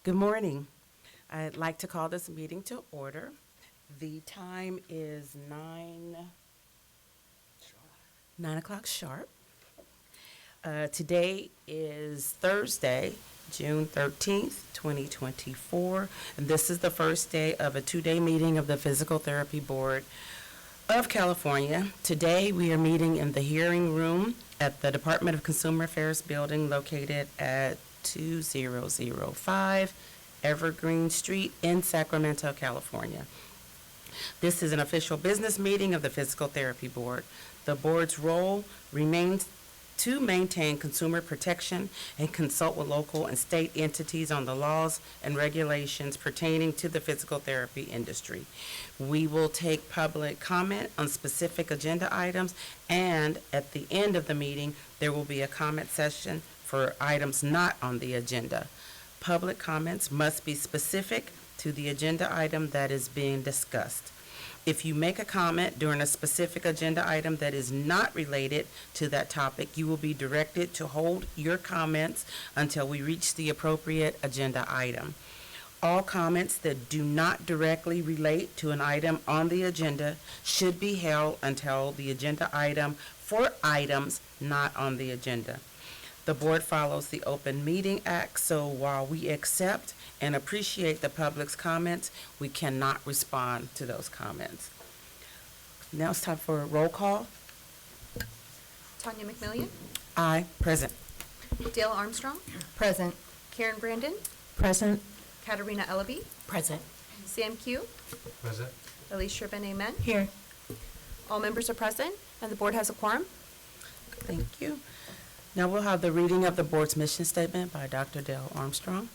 Good morning. I'd like to call this meeting to order. The time is 9 o'clock sharp. Today is Thursday, June 13th, 2024, and this is the first day of a two-day meeting of the Physical Therapy Board of California. Today, we are meeting in the hearing room at the Department of Consumer Affairs building located at 2005 Evergreen Street in Sacramento, California. This is an official business meeting of the Physical Therapy Board. The board's role remains to maintain consumer protection and consult with local and state entities on the laws and regulations pertaining to the physical therapy industry. We will take public comment on specific agenda items, and at the end of the meeting, there will be a comment session for items not on the agenda. Public comments must be specific to the agenda item that is being discussed. If you make a comment during a specific agenda item that is not related to that topic, you will be directed to hold your comments until we reach the appropriate agenda item. All comments that do not directly relate to an item on the agenda should be held until the agenda item for items not on the agenda. The board follows the Open Meeting Act, so while we accept and appreciate the public's comments, we cannot respond to those comments. Now it's time for a roll call. Tanya McMillian, Aye. Present. Dale Armstrong, Present. Karen Brandon, Present. Katarina Ellaby, Present. Sam Q, Present. Alicia Ben-Amen. Here. All members are present, and the board has a quorum. Thank you. Now we'll have the reading of the board's mission statement by Dr. Dale Armstrong.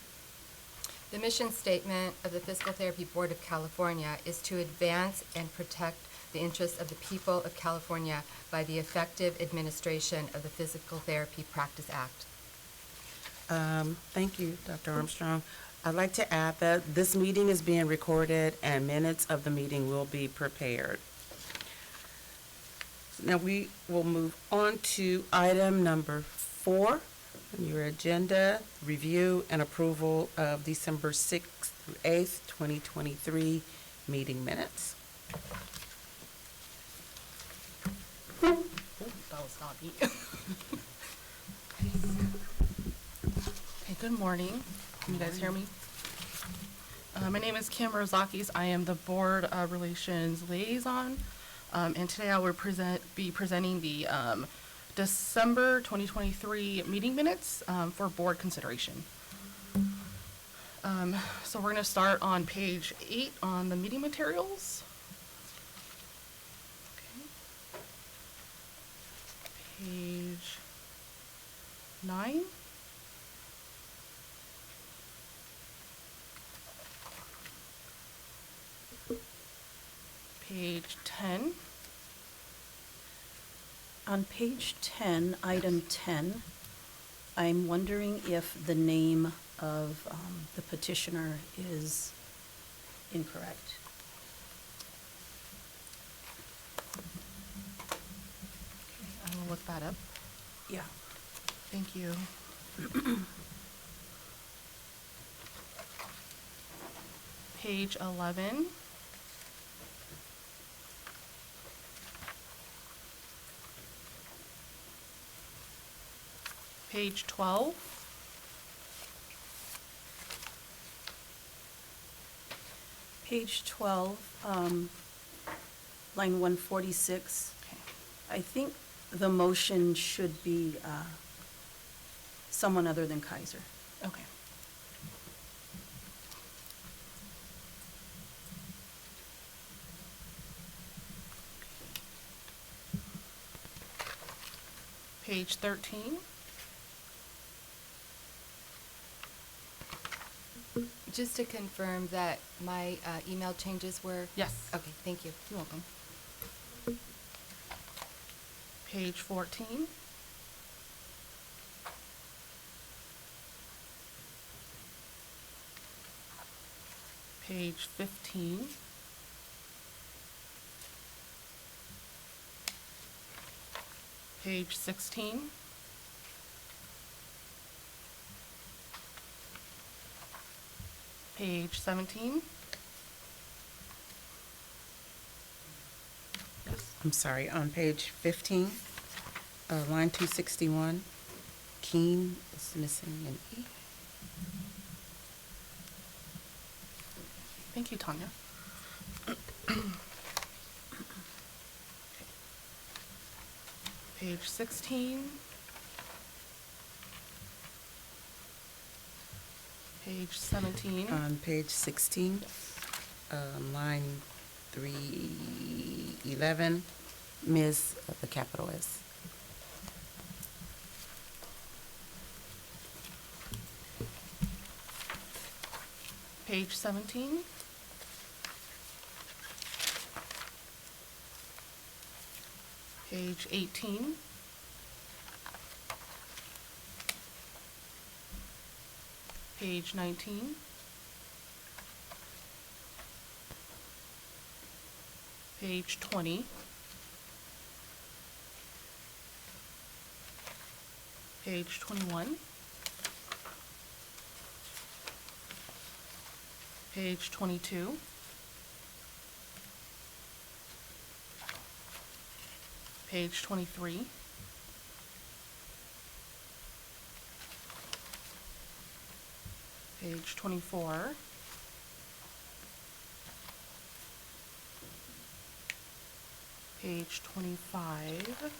The mission statement of the Physical Therapy Board of California is to advance and protect the interests of the people of California by the effective administration of the Physical Therapy Practice Act. Thank you, Dr. Armstrong. I'd like to add that this meeting is being recorded and minutes of the meeting will be prepared. Now we will move on to item number 4 on your agenda, review and approval of December 6th through 8th, 2023 meeting minutes. That was not me. Hey, good morning. Can you guys hear me? My name is Kim Rozakis. I am the Board Relations Liaison, and today I will be presenting the December 2023 meeting minutes for board consideration. So we're going to start on page 8 on the meeting materials. Okay. Page 9. Page 10. On page 10, item 10, I'm wondering if the name of the petitioner is incorrect. I will look that up. Yeah. Thank you. Page 11. Page 12. Page 12, line 146. Okay. I think the motion should be someone other than Kaiser. Okay. Page 13. Just to confirm that my email changes were? Yes. Okay, thank you. You're welcome. Page 14. Page 15. Page 16. Page 17. Yes. I'm sorry, on page 15, line 261, Keen is missing an E. Thank you, Tanya. Page 16. Page 17. On page 16, line 311, Ms., the capital S. Page 17. Page 18. Page 19. Page 20. Page 21. Page 22. Page 23. Page 24. Page 25.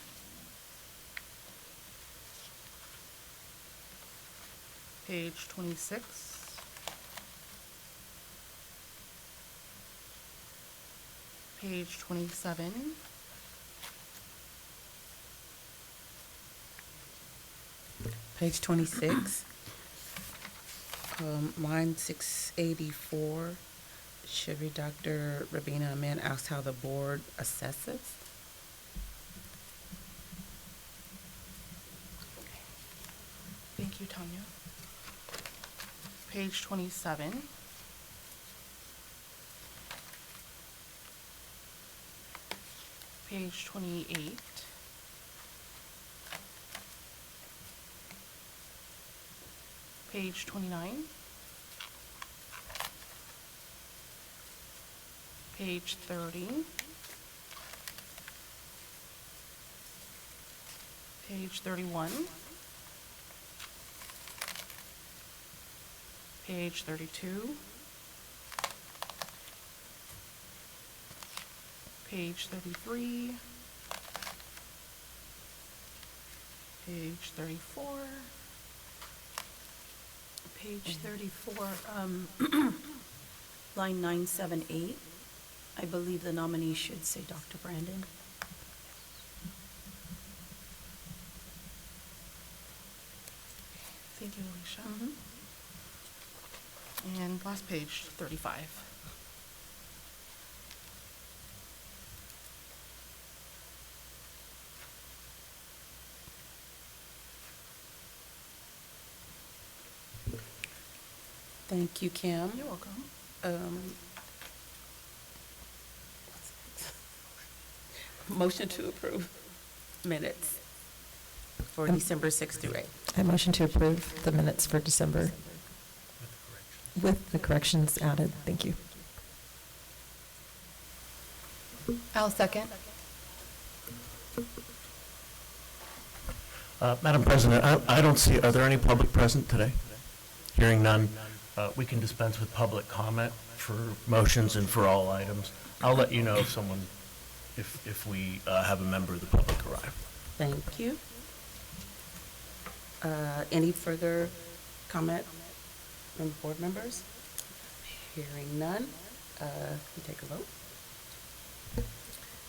Page 26. Page 27. Page 26, line 684, should be Dr. Rabina Amin asks how the board assesses. Thank you, Tanya. Page 27. Page 28. Page 29. Page 30. Page 31. Page 32. Page 33. Page 34. Page 34, line 978. I believe the nominee should say Dr. Brandon. Thank you, Alicia. And last page, 35. Thank you, Kim. You're welcome. Motion to approve minutes for December 6th through 8th. I motion to approve the minutes for December with the corrections added. Thank you. I'll second. Madam President, I don't see, are there any public present today? Hearing none, we can dispense with public comment for motions and for all items. I'll let you know if someone, if we have a member of the public arrive. Thank you. Any further comment from board members? Hearing none, we take a vote.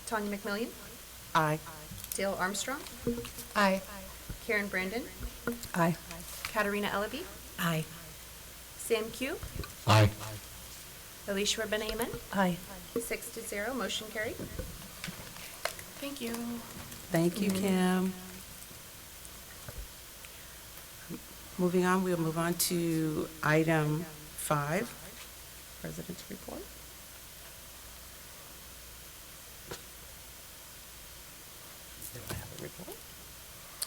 Tanya McMillian, Aye. Dale Armstrong, Aye. Karen Brandon, Aye. Katarina Eleby, Aye. Sam Q, Aye. Alicia Benayamin, Aye. 6-0, motion carried. Thank you. Thank you, Kim. Moving on, we'll move on to item 5, President's report. Do I have a report?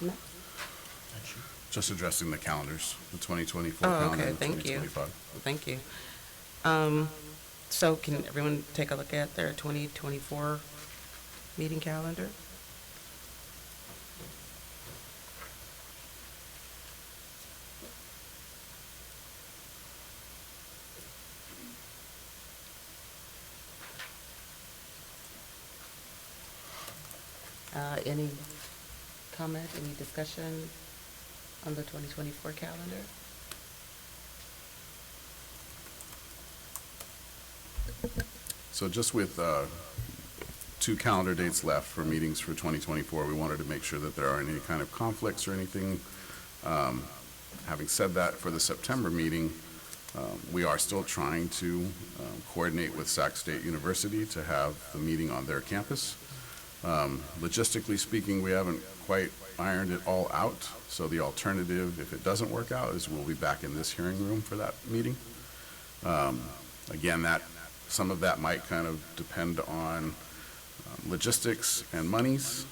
No? Just addressing the calendars, the 2024 Oh, calendar okay, and the thank you. 2025. Thank you. So can everyone take a look at their 2024 meeting calendar? Any comment, any discussion on the 2024 calendar? So just with 2 calendar dates left for meetings for 2024, we wanted to make sure that there aren't any kind of conflicts or anything. Having said that, for the September meeting, we are still trying to coordinate with Sac State University to have the meeting on their campus. Logistically speaking, we haven't quite ironed it all out, so the alternative, if it doesn't work out, is we'll be back in this hearing room for that meeting. Again, some of that might kind of depend on logistics and monies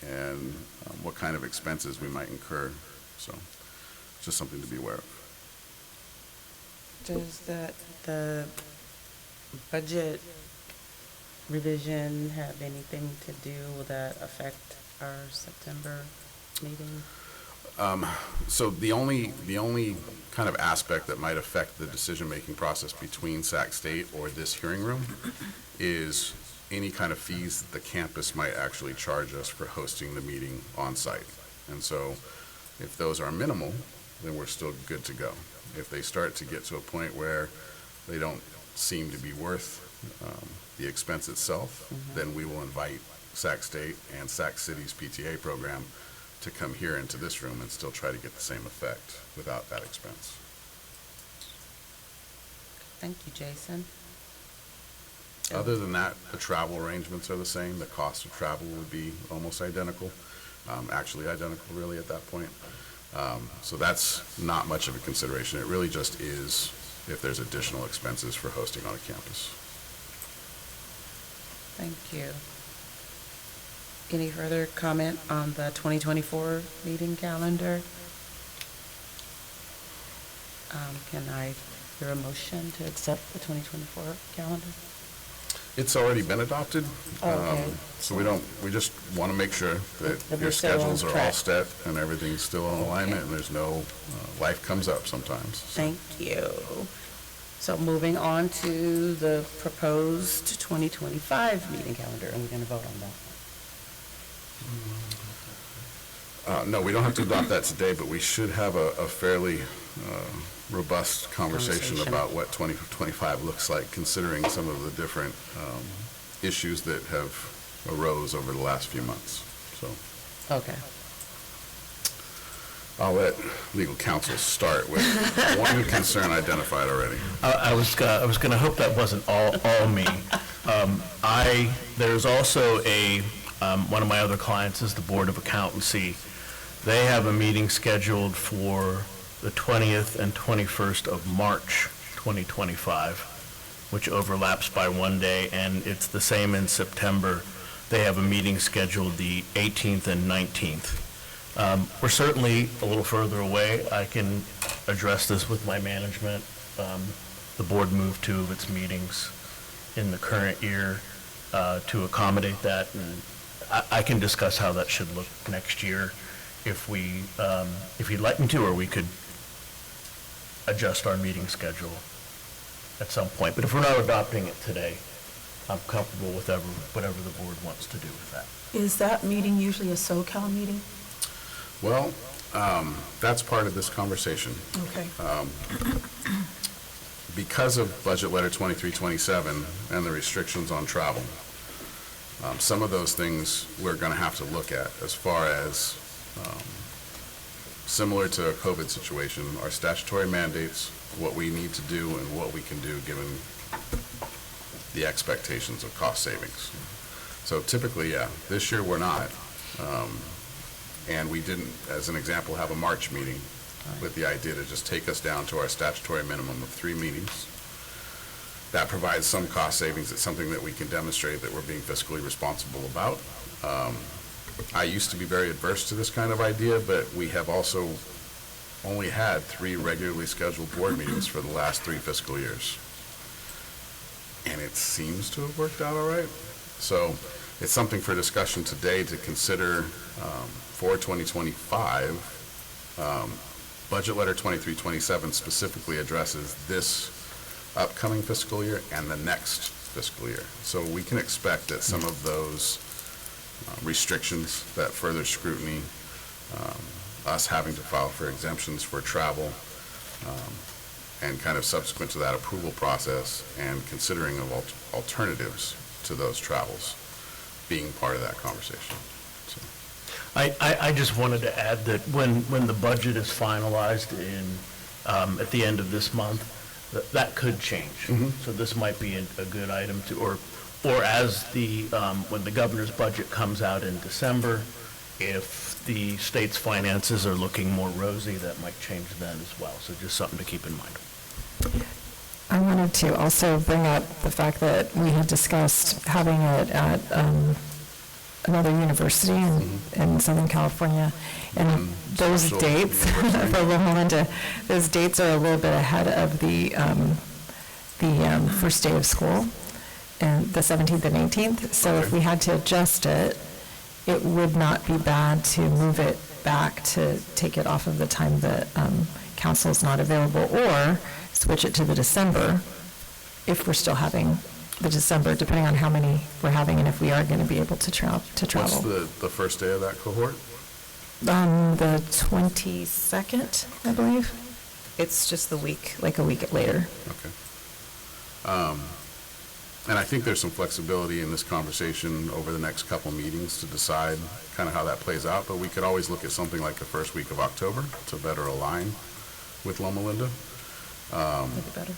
and what kind of expenses we might incur. So just something to be aware of. Does the budget revision have anything to do, will that affect our September meeting? So the only kind of aspect that might affect the decision-making process between Sac State or this hearing room is any kind of fees that the campus might actually charge us for hosting the meeting on-site. And so if those are minimal, then we're still good to go. If they start to get to a point where they don't seem to be worth the expense itself, then we will invite Sac State and Sac City's PTA program to come here into this room and still try to get the same effect without that expense. Thank you, Jason. Other than that, the travel arrangements are the same. The cost of travel would be almost identical, actually identical really at that point. So that's not much of a consideration. It really just is if there's additional expenses for hosting on a campus. Thank you. Any further comment on the 2024 meeting calendar? Can I hear a motion to accept the 2024 calendar? It's already been adopted. Okay. So we just want to make sure that That we're your still on schedules are all track. set and everything's still in alignment and there's no, life comes up sometimes. So Thank you. So moving on to the proposed 2025 meeting calendar, and we're going to vote on that. No, we don't have to adopt that today, but we should have a fairly robust conversation Conversation. about what 2025 looks like, considering some of the different issues that have arose over the last few months. So Okay. I'll let legal counsel start with one concern identified already. I was going to hope that wasn't all me. There's also one of my other clients is the Board of Accountancy. They have a meeting scheduled for the 20th and 21st of March 2025, which overlaps by one day, and it's the same in September. They have a meeting scheduled the 18th and 19th. We're certainly a little further away. I can address this with my management. The board moved 2 of its meetings in the current year to accommodate that, and I can discuss how that should look next year if you'd like me to, or we could adjust our meeting schedule at some point. But if we're not adopting it today, I'm comfortable with whatever the board wants to do with that. Is that meeting usually a SoCal meeting? Well, that's part of this conversation. Okay. Because of Budget Letter 2327 and the restrictions on travel, some of those things we're going to have to look at as far as, similar to a COVID situation, our statutory mandates, what we need to do and what we can do given the expectations of cost savings. So typically, yeah, this year we're not. And we didn't, as an example, have a March meeting with the idea to just take us down to our statutory minimum of 3 meetings. That provides some cost savings. It's something that we can demonstrate that we're being fiscally responsible about. I used to be very adverse to this kind of idea, but we have also only had 3 regularly scheduled board meetings for the last 3 fiscal years. and it seems to have worked out all right. So it's something for discussion today to consider for 2025. Budget Letter 2327 specifically addresses this upcoming fiscal year and the next fiscal year. So we can expect that some of those restrictions, that further scrutiny, us having to file for exemptions for travel, and kind of subsequent to that approval process and considering of alternatives to those travels being part of that conversation. So, I just wanted to add that when the budget is finalized at the end of this month, that could change. So this might be a good item to, or as when the governor's budget comes out in December, if the state's finances are looking more rosy, that might change then as well. So just something to keep in mind. I wanted to also bring up the fact that we had discussed having it at another university in Southern California, and those Social dates University. for Loma Linda, those dates are a little bit ahead of the first day of school, and the 17th and 18th. So if Okay. we had to adjust it, it would not be bad to move it back to take it off of the time that council is not available, or switch it to the December if we're still having the December, depending on how many we're having and if we are going to be able to travel. what's the first day of that cohort? The 22nd, I believe. It's just the week, like a week later. Okay. And I think there's some flexibility in this conversation over the next couple meetings to decide kind of how that plays out, but we could always look at something like the first week of October to better align with Loma Linda. Make it better.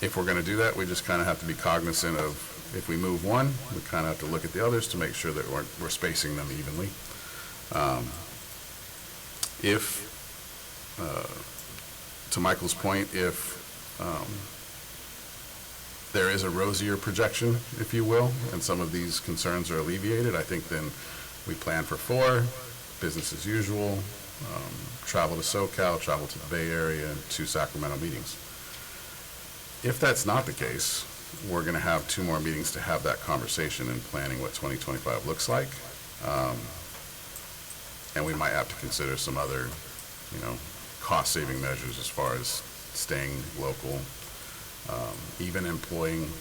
If we're going to do that, we just kind of have to be cognizant of, if we move one, we kind of have to look at the others to make sure that we're spacing them evenly. To Michael's point, if there is a rosier projection, if you will, and some of these concerns are alleviated, I think then we plan for 4, business as usual, travel to SoCal, travel to the Bay Area, and 2 Sacramento meetings. If that's not the case, we're going to have 2 more meetings to have that conversation and planning what 2025 looks like. And we might have to consider some other, cost-saving measures as far as staying local, even employing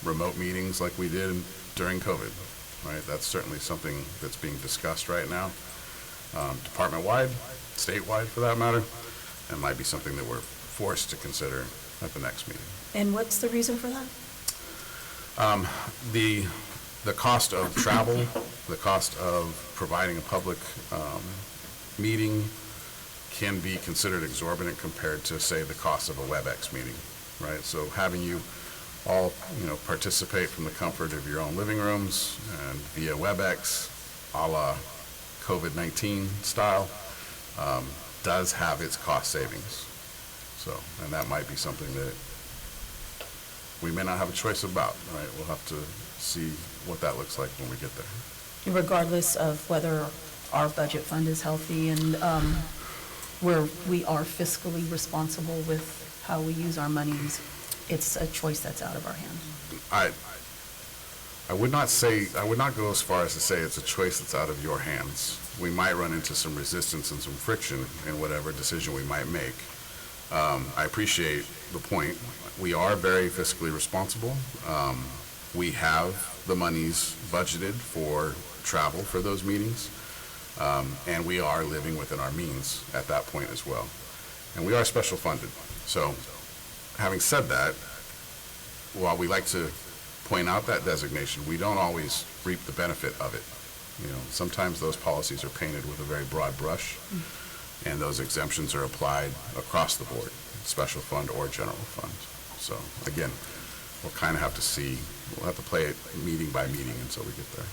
remote meetings like we did during COVID, right? That's certainly something that's being discussed right now, department-wide, statewide for that matter, and might be something that we're forced to consider at the next meeting. And what's the reason for that? The cost of travel, the cost of providing a public meeting can be considered exorbitant compared to, say, the cost of a WebEx meeting, right? So having you all, participate from the comfort of your own living rooms and via WebEx, a la COVID-19 style, does have its cost savings. So, and that might be something that we may not have a choice about, right? We'll have to see what that looks like when we get there. Regardless of whether our budget fund is healthy and where we are fiscally responsible with how we use our monies, it's a choice that's out of our hands. I would not go as far as to say it's a choice that's out of your hands. We might run into some resistance and some friction in whatever decision we might make. I appreciate the point. We are very fiscally responsible. We have the monies budgeted for travel for those meetings, and we are living within our means at that point as well. And we are special funded. So having said that, while we like to point out that designation, we don't always reap the benefit of it. Sometimes those policies are painted with a very broad brush, and those exemptions are applied across the board, special fund or general fund. So again, we'll kind of have to see, we'll have to play it meeting by meeting until we get there.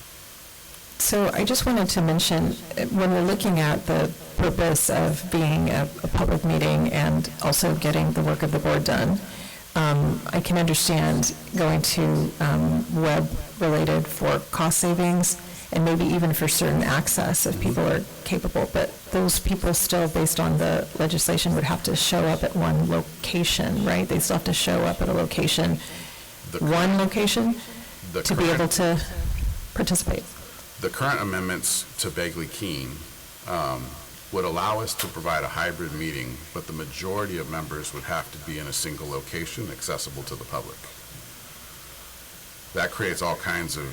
So I just wanted to mention, when we're looking at the purpose of being a public meeting and also getting the work of the board done, I can understand going to web-related for cost savings and maybe even for certain access if people are capable, but those people still, based on the legislation, would have to show up at one location, right? They still have to show up at a location The one location The to be able current- to participate? The current amendments to Begley Keene would allow us to provide a hybrid meeting, but the majority of members would have to be in a single location accessible to the public. That creates all kinds of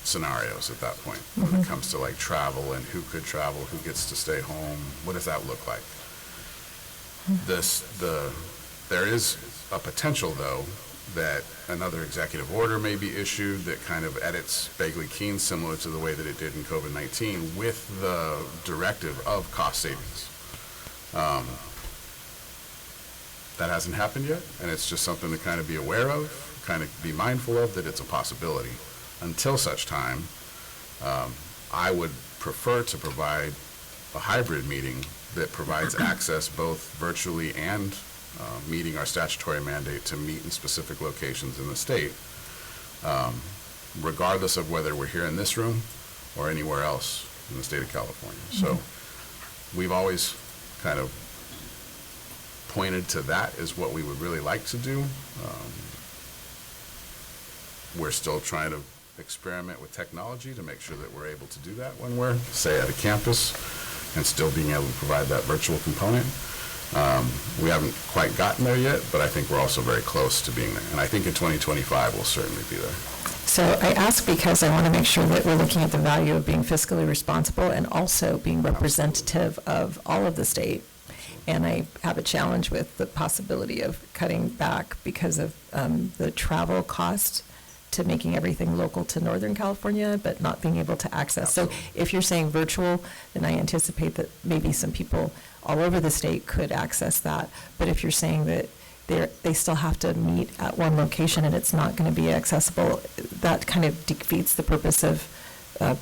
scenarios at that point, when it comes to like travel and who could travel, who gets to stay home, what does that look like? There is a potential, though, that another executive order may be issued that kind of edits Begley Keene similar to the way that it did in COVID-19 with the directive of cost savings. That hasn't happened yet, and it's just something to kind of be aware of, kind of be mindful of, that it's a possibility. Until such time, I would prefer to provide a hybrid meeting that provides access both virtually and meeting our statutory mandate to meet in specific locations in the state, regardless of whether we're here in this room or anywhere else in the state of California. So we've always kind of pointed to that as what we would really like to do. We're still trying to experiment with technology to make sure that we're able to do that when we're, say, at a campus, and still being able to provide that virtual component. We haven't quite gotten there yet, but I think we're also very close to being there. And I think in 2025, we'll certainly be there. So I ask because I want to make sure that we're looking at the value of being fiscally responsible and also being representative of all of the state. And I have a challenge with the possibility of cutting back because of the travel cost to making everything local to Northern California, but not being able to access. So if you're saying virtual, then I anticipate that maybe some people all over the state could access that. But if you're saying that they still have to meet at one location and it's not going to be accessible, that kind of defeats the purpose of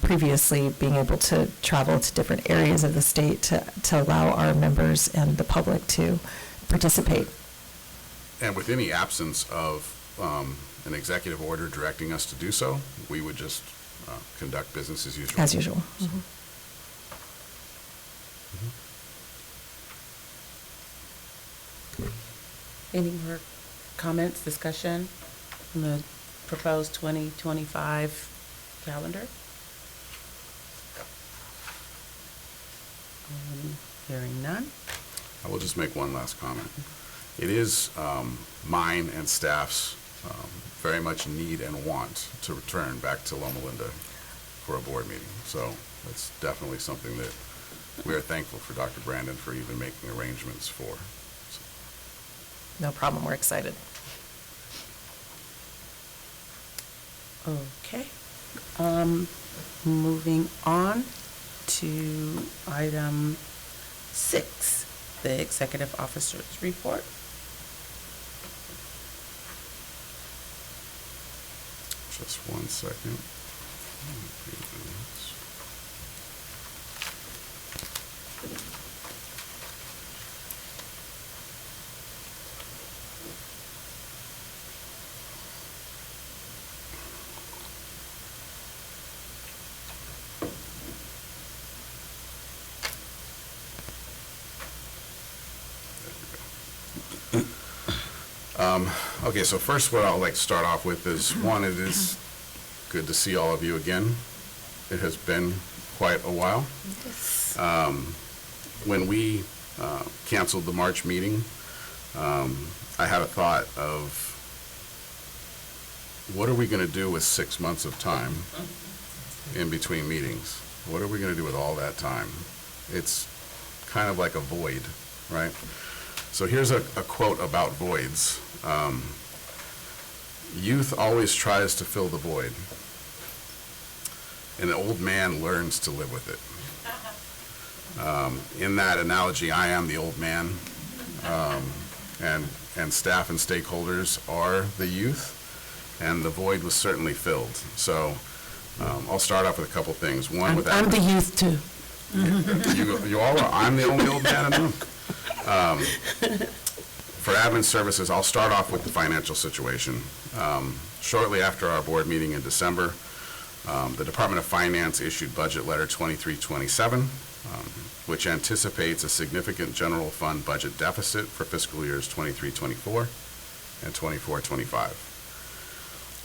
previously being able to travel to different areas of the state to allow our members and the public to participate. And with any absence of an executive order directing us to do so, we would just conduct business as usual. As usual. Any more comments, discussion on the proposed 2025 calendar? Hearing none. I will just make one last comment. It is mine and staff's very much need and want to return back to Loma Linda for a board meeting. So that's definitely something that we are thankful for Dr. Brandon for even making arrangements for. No problem, we're excited. Okay. Moving on to item 6, the executive officer's report. Just 1 second. Okay, so first what I'll like to start off with is, one, it is good to see all of you again. It has been quite a while. When we canceled the March meeting, I had a thought of, what are we going to do with 6 months of time in between meetings? What are we going to do with all that time? It's kind of like a void, right? So here's a quote about voids. Youth always tries to fill the void. An old man learns to live with it. In that analogy, I am the old man, and staff and stakeholders are the youth, and the void was certainly filled. So I'll start off with a couple things. One, with I'm the youth too. you all are. I'm the only old man in the room. For admin services, I'll start off with the financial situation. Shortly after our board meeting in December, the Department of Finance issued Budget Letter 2327, which anticipates a significant general fund budget deficit for fiscal years 23-24 and 24-25.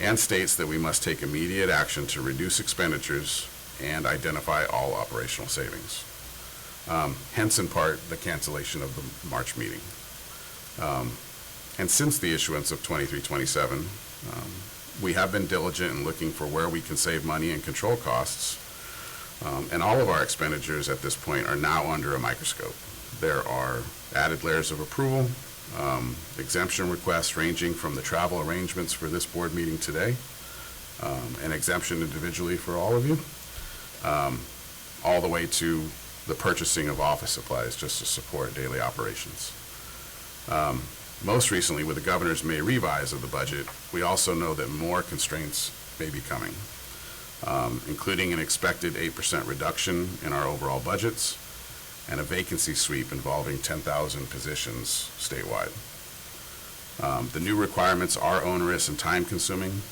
and states that we must take immediate action to reduce expenditures and identify all operational savings. Hence, in part, the cancellation of the March meeting. And since the issuance of 2327, we have been diligent in looking for where we can save money and control costs. And all of our expenditures at this point are now under a microscope. There are added layers of approval, exemption requests ranging from the travel arrangements for this board meeting today, an exemption individually for all of you, all the way to the purchasing of office supplies just to support daily operations. Most recently, with the governor's May revise of the budget, we also know that more constraints may be coming, including an expected 8% reduction in our overall budgets and a vacancy sweep involving 10,000 positions statewide. The new requirements are onerous and time-consuming,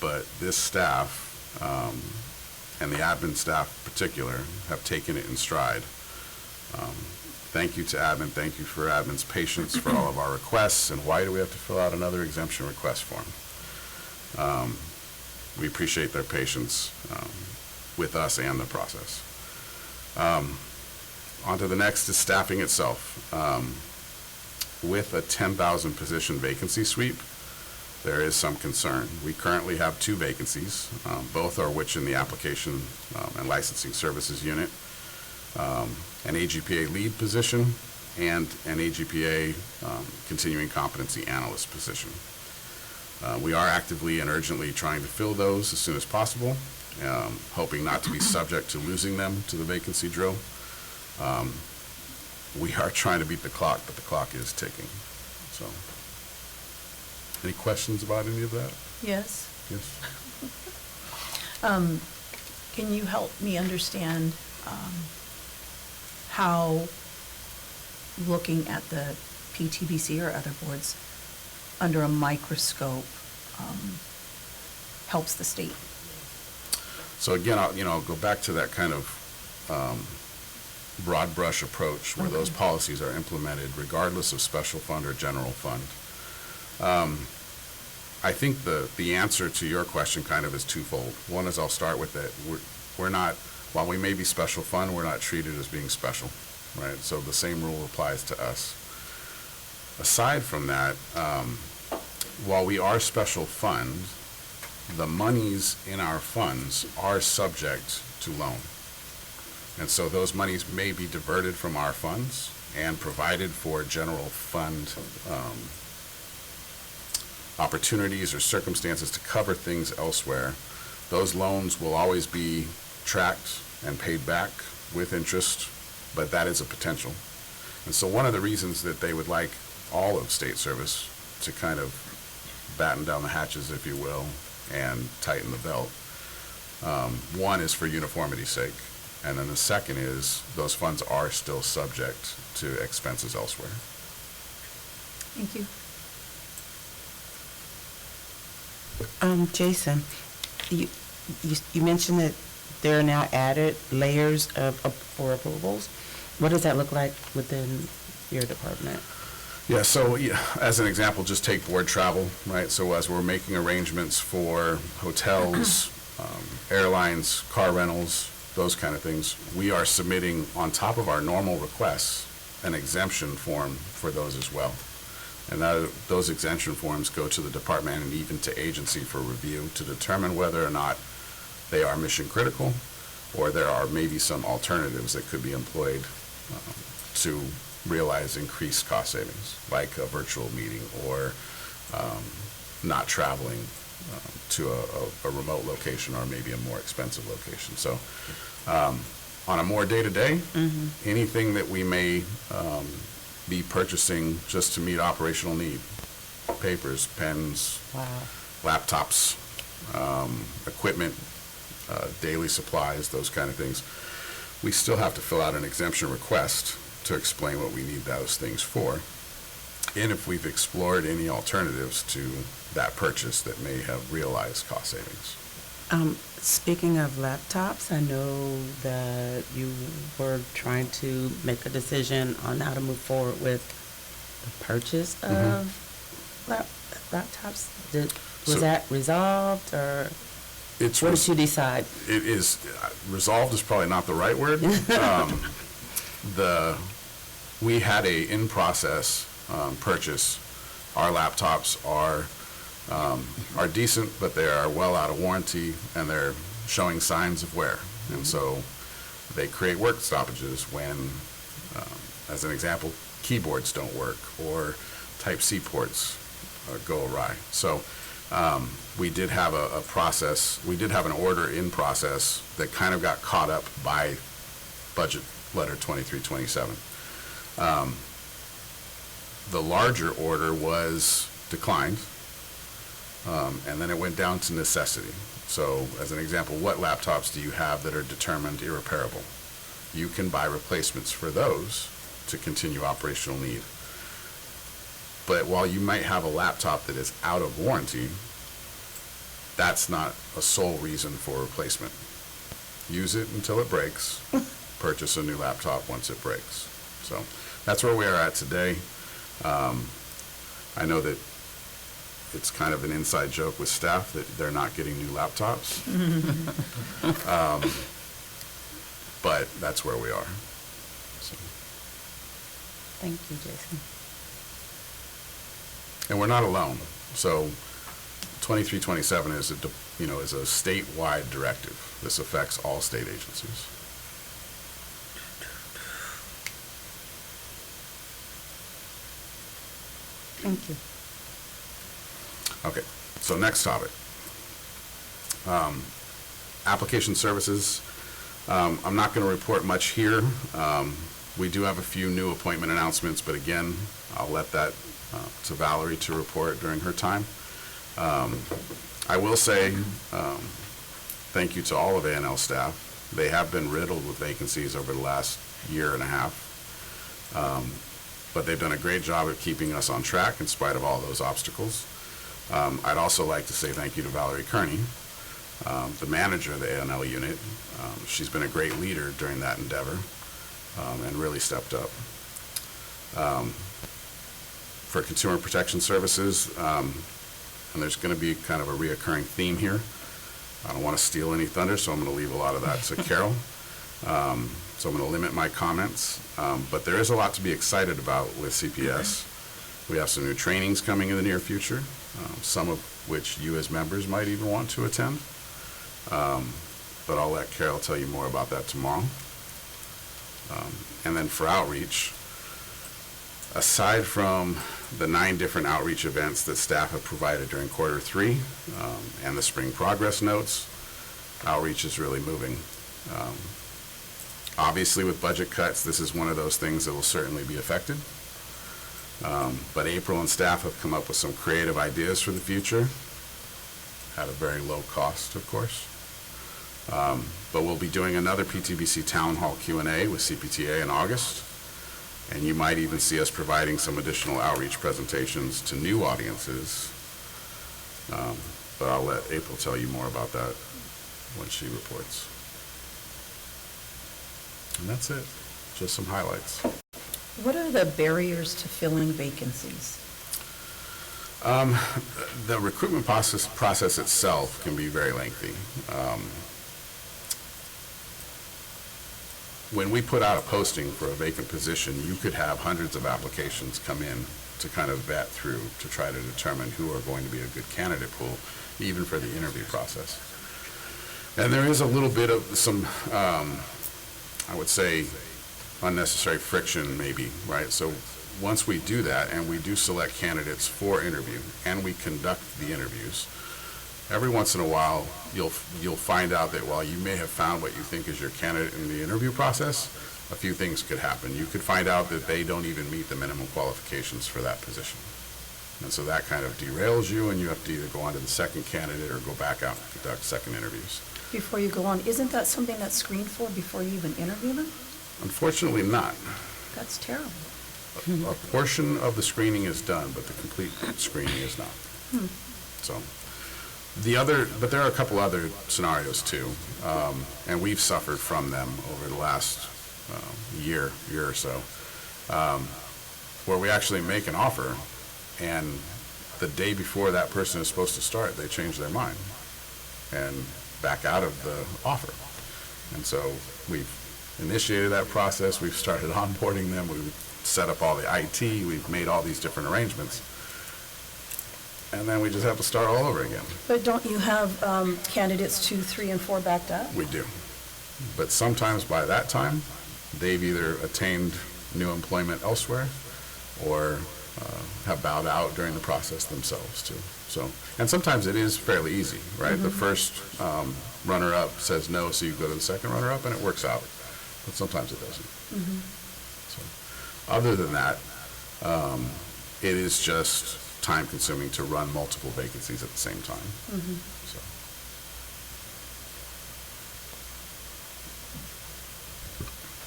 but this staff, and the admin staff in particular, have taken it in stride. Thank you to admin. Thank you for admin's patience for all of our requests. And why do we have to fill out another exemption request form? We appreciate their patience with us and the process. On to the next is staffing itself. With a 10,000 position vacancy sweep, there is some concern. We currently have 2 vacancies, both are which in the application and licensing services unit, an AGPA lead position and an AGPA continuing competency analyst position. We are actively and urgently trying to fill those as soon as possible, hoping not to be subject to losing them to the vacancy drill. We are trying to beat the clock, but the clock is ticking. So, any questions about any of that? Yes. Yes. Can you help me understand how looking at the PTBC or other boards under a microscope helps the state? So again, I'll go back to that kind of broad brush approach where those policies are implemented regardless of special fund or general fund. I think the answer to your question kind of is twofold. One is I'll start with that we're not, while we may be special fund, we're not treated as being special, right? So the same rule applies to us. Aside from that, while we are special fund, the monies in our funds are subject to loan. And so those monies may be diverted from our funds and provided for general fund opportunities or circumstances to cover things elsewhere. Those loans will always be tracked and paid back with interest, but that is a potential. And so one of the reasons that they would like all of state service to kind of batten down the hatches, if you will, and tighten the belt, one is for uniformity's sake. And then the second is those funds are still subject to expenses elsewhere. Thank you. Jason, you mentioned that there are now added layers for approvals. What does that look like within your department? Yeah, so as an example, just take board travel, right? So as we're making arrangements for hotels, airlines, car rentals, those kind of things, we are submitting on top of our normal requests an exemption form for those as well. And those exemption forms go to the department and even to agency for review to determine whether or not they are mission critical or there are maybe some alternatives that could be employed to realize increased cost savings, like a virtual meeting or not traveling to a remote location or maybe a more expensive location. So on a more day-to-day, anything that we may be purchasing just to meet operational need, papers, pens, laptops, equipment, daily supplies, those kind of things, we still have to fill out an exemption request to explain what we need those things for, and if we've explored any alternatives to that purchase that may have realized cost savings. Speaking of laptops, I know that you were trying to make a decision on how to move forward with the purchase of laptops. Was So- that resolved, or It's what did you decide? It is, resolved is probably not the right word. We had a in-process purchase. Our laptops are decent, but they are well out of warranty, and they're showing signs of wear. And so they create work stoppages when, as an example, keyboards don't work, or Type-C ports go awry. So we did have a process, we did have an order in process that kind of got caught up by budget letter 2327. The larger order was declined, and then it went down to necessity. So as an example, what laptops do you have that are determined irreparable? You can buy replacements for those to continue operational need. But while you might have a laptop that is out of warranty, that's not a sole reason for replacement. Use it until it breaks, purchase a new laptop once it breaks. So that's where we are at today. I know that it's kind of an inside joke with staff that they're not getting new laptops. But that's where we are. So. Thank you, Jason. And we're not alone. So 2327 is is a statewide directive. This affects all state agencies. Thank you. Okay, so next topic. Application services. I'm not going to report much here. We do have a few new appointment announcements, but again, I'll let that to Valerie to report during her time. I will say thank you to all of A&L staff. They have been riddled with vacancies over the last year and a half, but they've done a great job of keeping us on track in spite of all those obstacles. I'd also like to say thank you to Valerie Kearney, the manager of the A&L unit. She's been a great leader during that endeavor and really stepped up. For Consumer Protection Services, and there's going to be kind of a reoccurring theme here. I don't want to steal any thunder, so I'm going to leave a lot of that to Carol. So I'm going to limit my comments. But there is a lot to be excited about with CPS. We have some new trainings coming in the near future, some of which you as members might even want to attend. But I'll let Carol tell you more about that tomorrow. And then for outreach, aside from the 9 different outreach events that staff have provided during Q3 and the spring progress notes, outreach is really moving. Obviously, with budget cuts, this is one of those things that will certainly be affected. But April and staff have come up with some creative ideas for the future at a very low cost, of course. But we'll be doing another PTBC Town Hall Q&A with CPTA in August. And you might even see us providing some additional outreach presentations to new audiences. But I'll let April tell you more about that when she reports. And that's it, just some highlights. What are the barriers to filling vacancies? The recruitment process itself can be very lengthy. When we put out a posting for a vacant position, you could have hundreds of applications come in to kind of vet through to try to determine who are going to be a good candidate pool, even for the interview process. And there is a little bit of some, I would say, unnecessary friction maybe, right? So once we do that and we do select candidates for interview and we conduct the interviews, every once in a while you'll find out that while you may have found what you think is your candidate in the interview process, a few things could happen. You could find out that they don't even meet the minimum qualifications for that position. And so that kind of derails you, and you have to either go on to the second candidate or go back out and conduct second interviews. Before you go on, isn't that something that's screened for before you even interview them? Unfortunately not. That's terrible. A portion of the screening is done, but the complete screening is not. So but there are a couple other scenarios too, and we've suffered from them over the last year or so, where we actually make an offer and the day before that person is supposed to start, they change their mind and back out of the offer. And so we've initiated that process, we've started onboarding them, we've set up all the IT, we've made all these different arrangements. And then we just have to start all over again. But don't you have candidates 2, 3, and 4 backed up? We do. But sometimes by that time, they've either attained new employment elsewhere or have bowed out during the process themselves too. So, and sometimes it is fairly easy, right? The first runner-up says no, so you go to the second runner-up and it works out. But sometimes it doesn't. So, other than that, it is just time-consuming to run multiple vacancies at the same time. So.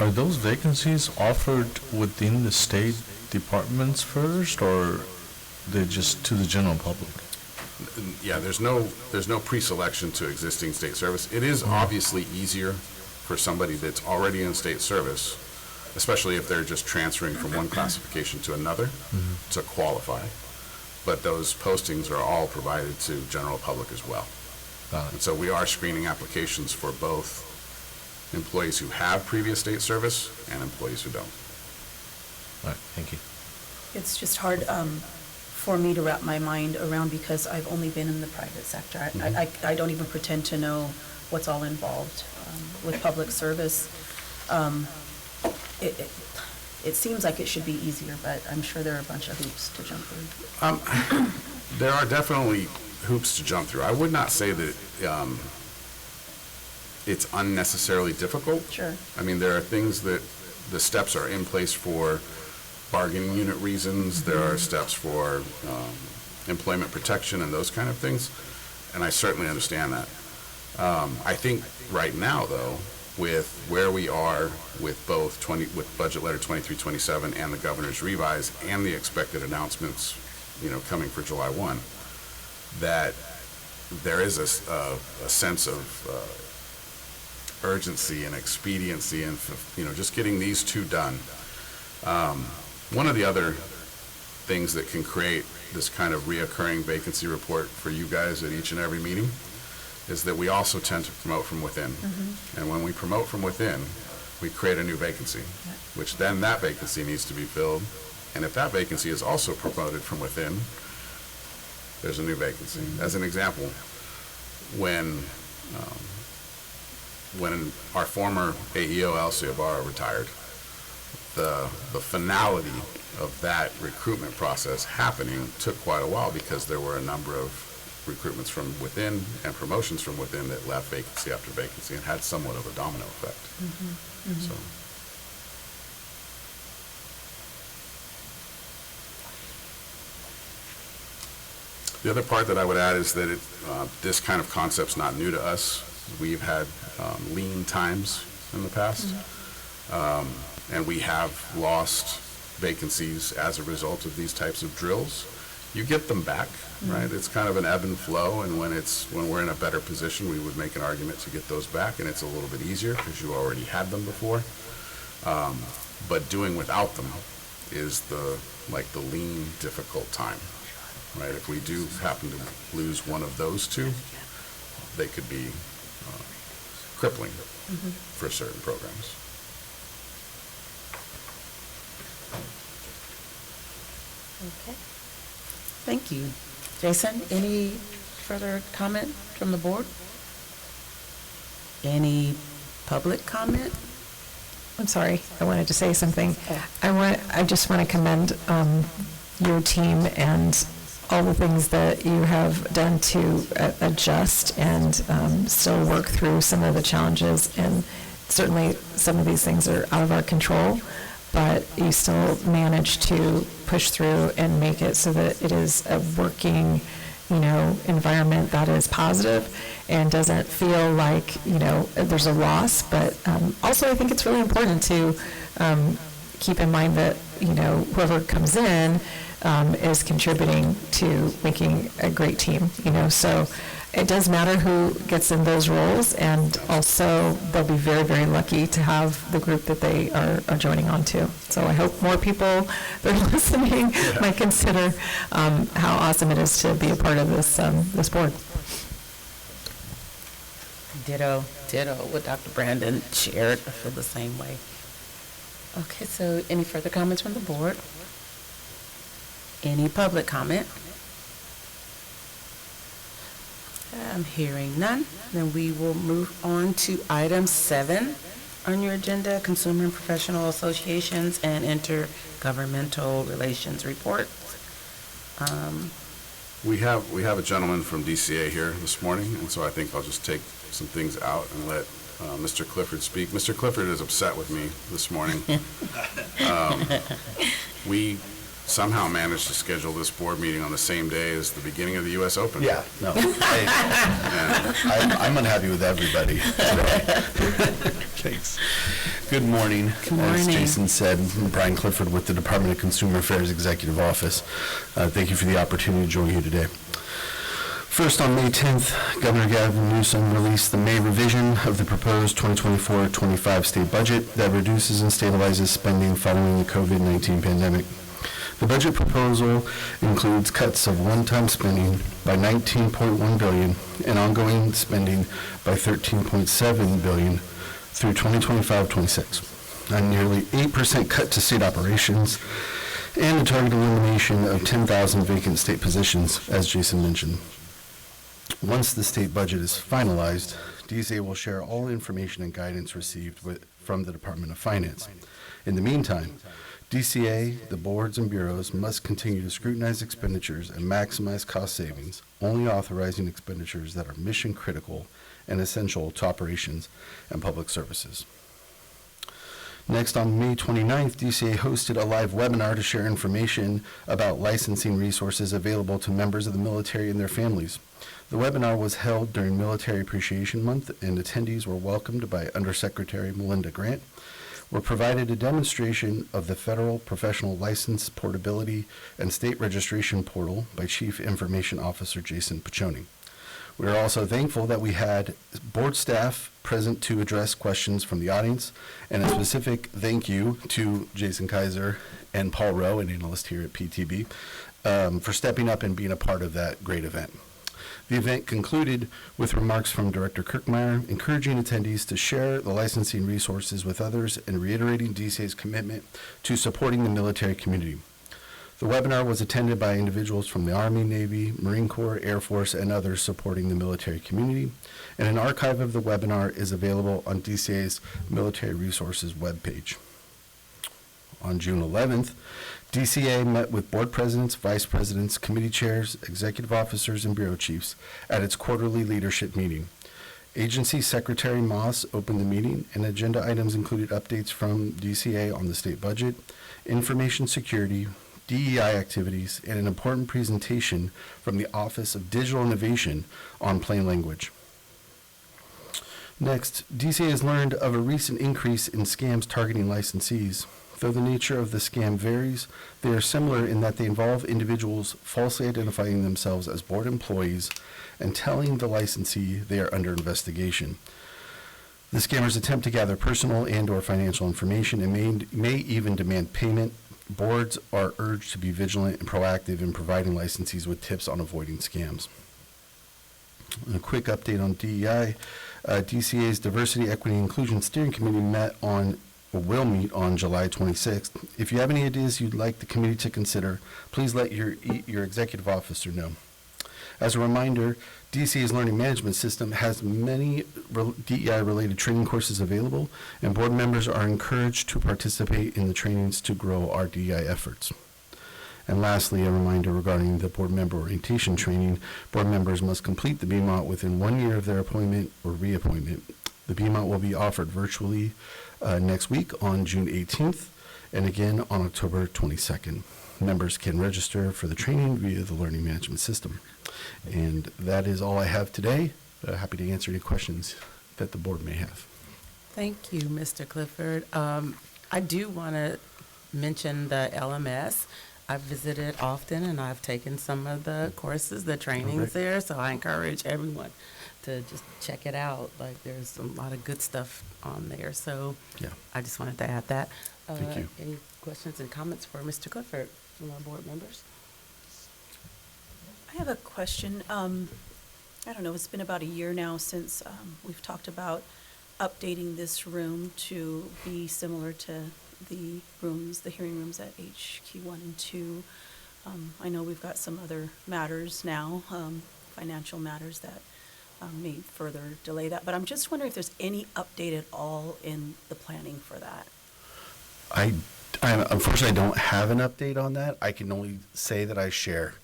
Are those vacancies offered within the state departments first, or they're just to the general public? Yeah, there's no pre-selection to existing state service. It is obviously easier for somebody that's already in state service, especially if they're just transferring from one classification to another, to qualify. But those postings are all provided to general public as well. And so we are screening applications for both employees who have previous state service and employees who don't. All right, thank you. It's just hard for me to wrap my mind around because I've only been in the private sector. I don't even pretend to know what's all involved with public service. It seems like it should be easier, but I'm sure there are a bunch of hoops to jump through. There are definitely hoops to jump through. I would not say that it's unnecessarily difficult. Sure. I mean, there are things that the steps are in place for bargaining unit reasons. There are steps for employment protection and those kind of things, and I certainly understand that. I think right now, though, with where we are with both with Budget Letter 2327 and the Governor's Revise and the expected announcements, coming for July 1, that there is a sense of urgency and expediency and, just getting these two done. One of the other things that can create this kind of reoccurring vacancy report for you guys at each and every meeting is that we also tend to promote from within. And when we promote from within, we create a new vacancy, which then that vacancy needs to be filled. And if that vacancy is also promoted from within, there's a new vacancy. As an example, when our former AEO, Alcia Barra, retired, the finality of that recruitment process happening took quite a while because there were a number of recruitments from within and promotions from within that left vacancy after vacancy and had somewhat of a domino effect. So. The other part that I would add is that this kind of concept's not new to us. We've had lean times in the past, and we have lost vacancies as a result of these types of drills. You get them back, right? It's kind of an ebb and flow, and when we're in a better position, we would make an argument to get those back, and it's a little bit easier because you already had them before. But doing without them is the lean, difficult time, right? If we do happen to lose one of those two, they could be crippling for certain programs. Okay. Thank you. Jason, any further comment from the board? Any public comment? I'm sorry, I wanted to say something. I just want to commend your team and all the things that you have done to adjust and still work through some of the challenges. And certainly some of these things are out of our control, but you still manage to push through and make it so that it is a working, environment that is positive and doesn't feel like, there's a loss. But also I think it's really important to keep in mind that, whoever comes in is contributing to making a great team, So it does matter who gets in those roles, and also they'll be very, very lucky to have the group that they are joining on to. So I hope more people that are listening might consider how awesome it is to be a part of this board. Ditto what Dr. Brandon shared. I feel the same way. Okay, so any further comments from the board? Any public comment? I'm hearing none. Then we will move on to item 7 on your agenda, Consumer and Professional Associations and Intergovernmental Relations Report. We have a gentleman from DCA here this morning, and so I think I'll just take some things out and let Mr. Clifford speak. Mr. Clifford is upset with me this morning. We somehow managed to schedule this board meeting on the same day as the beginning of the U.S. Open. Yeah, no. I'm unhappy with everybody. Thanks. Good morning. Good morning. As Jason said, I'm Brian Clifford with the Department of Consumer Affairs Executive Office. Thank you for the opportunity to join you today. First, on May 10th, Governor Gavin Newsom released the May revision of the proposed 2024-25 state budget that reduces and stabilizes spending following the COVID-19 pandemic. The budget proposal includes cuts of one-time spending by $19.1 billion and ongoing spending by $13.7 billion through 2025-26, a nearly 8% cut to state operations, and a targeted elimination of 10,000 vacant state positions, as Jason mentioned. Once the state budget is finalized, DSA will share all information and guidance received from the Department of Finance. In the meantime, DCA, the boards and bureaus must continue to scrutinize expenditures and maximize cost savings, only authorizing expenditures that are mission critical and essential to operations and public services. Next, on May 29th, DCA hosted a live webinar to share information about licensing resources available to members of the military and their families. The webinar was held during Military Appreciation Month, and attendees were welcomed by Undersecretary Melinda Grant. Were provided a demonstration of the Federal Professional License Portability and State Registration Portal by Chief Information Officer Jason Piccioni. We are also thankful that we had board staff present to address questions from the audience, and a specific thank you to Jason Kaiser and Paul Rowe, an analyst here at PTB, for stepping up and being a part of that great event. The event concluded with remarks from Director Kirkmeyer, encouraging attendees to share the licensing resources with others and reiterating DCA's commitment to supporting the military community. The webinar was attended by individuals from the Army, Navy, Marine Corps, Air Force, and others supporting the military community, and an archive of the webinar is available on DCA's Military Resources webpage. On June 11th, DCA met with board presidents, vice presidents, committee chairs, executive officers, and bureau chiefs at its quarterly leadership meeting. Agency Secretary Moss opened the meeting, and agenda items included updates from DCA on the state budget, information security, DEI activities, and an important presentation from the Office of Digital Innovation on plain language. Next, DCA has learned of a recent increase in scams targeting licensees. Though the nature of the scam varies, they are similar in that they involve individuals falsely identifying themselves as board employees and telling the licensee they are under investigation. The scammers attempt to gather personal and/or financial information and may even demand payment. Boards are urged to be vigilant and proactive in providing licensees with tips on avoiding scams. A quick update on DEI. DCA's Diversity, Equity, and Inclusion Steering Committee will meet on July 26th. If you have any ideas you'd like the committee to consider, please let your executive officer know. As a reminder, DCA's Learning Management System has many DEI-related training courses available, and board members are encouraged to participate in the trainings to grow our DEI efforts. And lastly, a reminder regarding the board member orientation training. Board members must complete the BMOT within 1 year of their appointment or reappointment. The BMOT will be offered virtually next week on June 18th and again on October 22nd. Members can register for the training via the Learning Management System. And that is all I have today. Happy to answer any questions that the board may have. Thank you, Mr. Clifford. I do want to mention the LMS. I've visited often, and I've taken some of the courses, the trainings there, so I encourage everyone to just check it out. Like, there's a lot of good stuff on there, so Yeah. I just wanted to add that. Thank you. Any questions and comments for Mr. Clifford from our board members? I have a question. I don't know, it's been about a year now since we've talked about updating this room to be similar to the rooms, the hearing rooms at HQ 1 and 2. I know we've got some other matters now, financial matters that may further delay that, but I'm just wondering if there's any update at all in the planning for that. I unfortunately don't have an update on that. I can only say that I share.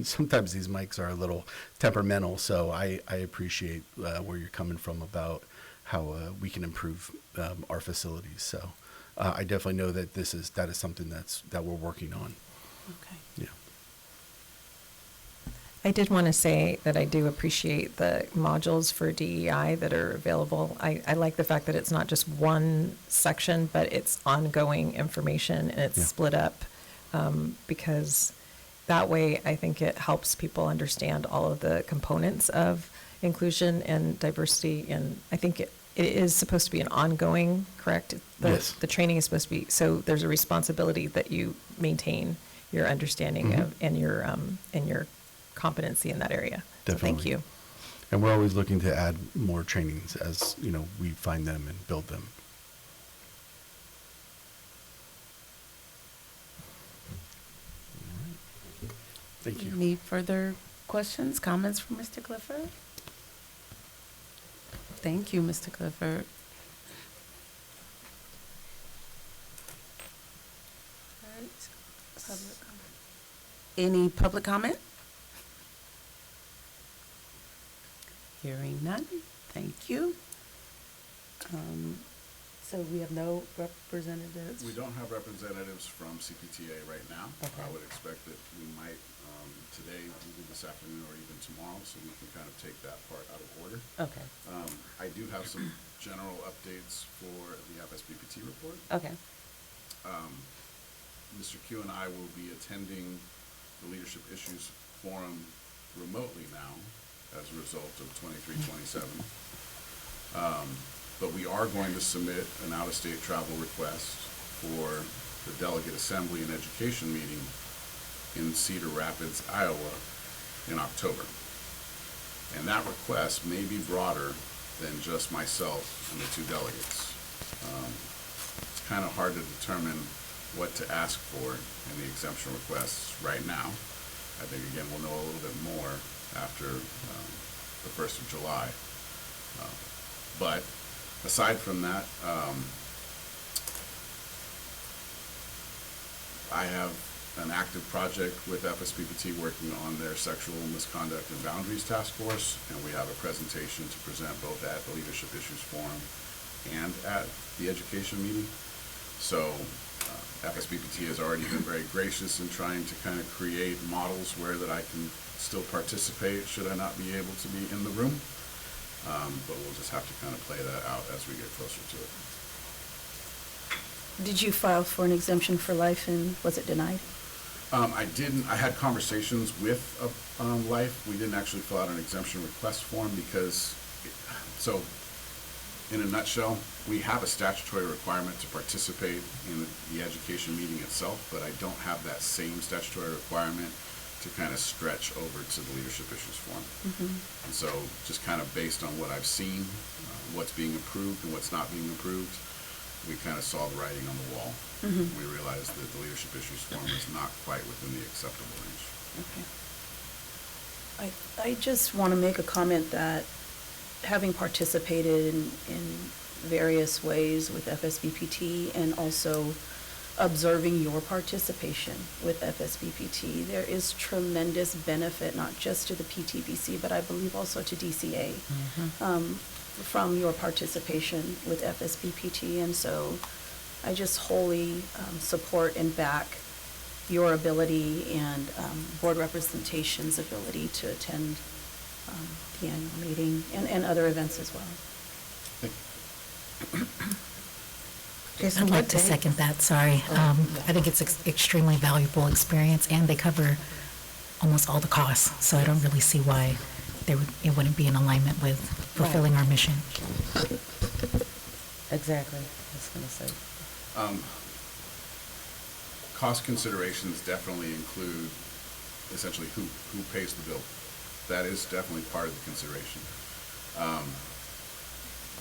Sometimes these mics are a little temperamental, so I appreciate where you're coming from about how we can improve our facilities. So I definitely know that that is something that we're working on. Okay. Yeah. I did want to say that I do appreciate the modules for DEI that are available. I like the fact that it's not just one section, but it's ongoing information and it's Yeah. split up, because that way I think it helps people understand all of the components of inclusion and diversity. And I think it is supposed to be an ongoing, correct? Yes. The training is supposed to be, so there's a responsibility that you maintain your understanding of and your competency in that area. So thank Definitely. you. And we're always looking to add more trainings as, we find them and build them. Thank you. Any further questions, comments from Mr. Clifford? Thank you, Mr. Clifford. Any public comment? Hearing none, thank you. So we have no representatives? We don't have representatives from CPTA right now. Okay. I would expect that we might, today, either this afternoon or even tomorrow, so we can kind of take that part out of order. Okay, I do have some general updates for the FSBPT report. okay, Mr. Q and I will be attending the Leadership Issues Forum remotely now as a result of 2327. But we are going to submit an out-of-state travel request for the Delegate Assembly and Education meeting in Cedar Rapids, Iowa in October. And that request may be broader than just myself and the two delegates. It's kind of hard to determine what to ask for in the exemption requests right now. I think, again, we'll know a little bit more after the 1st of July. But aside from that, I have an active project with FSBPT working on their Sexual Misconduct and Boundaries Task Force, and we have a presentation to present both at the Leadership Issues Forum and at the education meeting. So FSBPT has already been very gracious in trying to kind of create models where that I can still participate should I not be able to be in the room. But we'll just have to kind of play that out as we get closer to it. Did you file for an exemption for life and was it denied? I didn't, I had conversations with Life. We didn't actually fill out an exemption request form because, so in a nutshell, we have a statutory requirement to participate in the education meeting itself, but I don't have that same statutory requirement to kind of stretch over to the Leadership Issues Forum. And so just kind of based on what I've seen, what's being approved and what's not being approved, we kind of saw the writing on the wall. We realized that the Leadership Issues Forum is not quite within the acceptable range. Okay. I just want to make a comment that having participated in various ways with FSBPT and also observing your participation with FSBPT, there is tremendous benefit, not just to the PTBC, but I believe also to DCA, from your participation with FSBPT. And so I just wholly support and back your ability and board representation's ability to attend the annual meeting and other events as well. I'd like to second that, sorry. I think it's extremely valuable experience, and they cover almost all the costs, so I don't really see why it wouldn't be in alignment with fulfilling our mission. Exactly. I was going to say. Cost considerations definitely include essentially who pays the bill. That is definitely part of the consideration.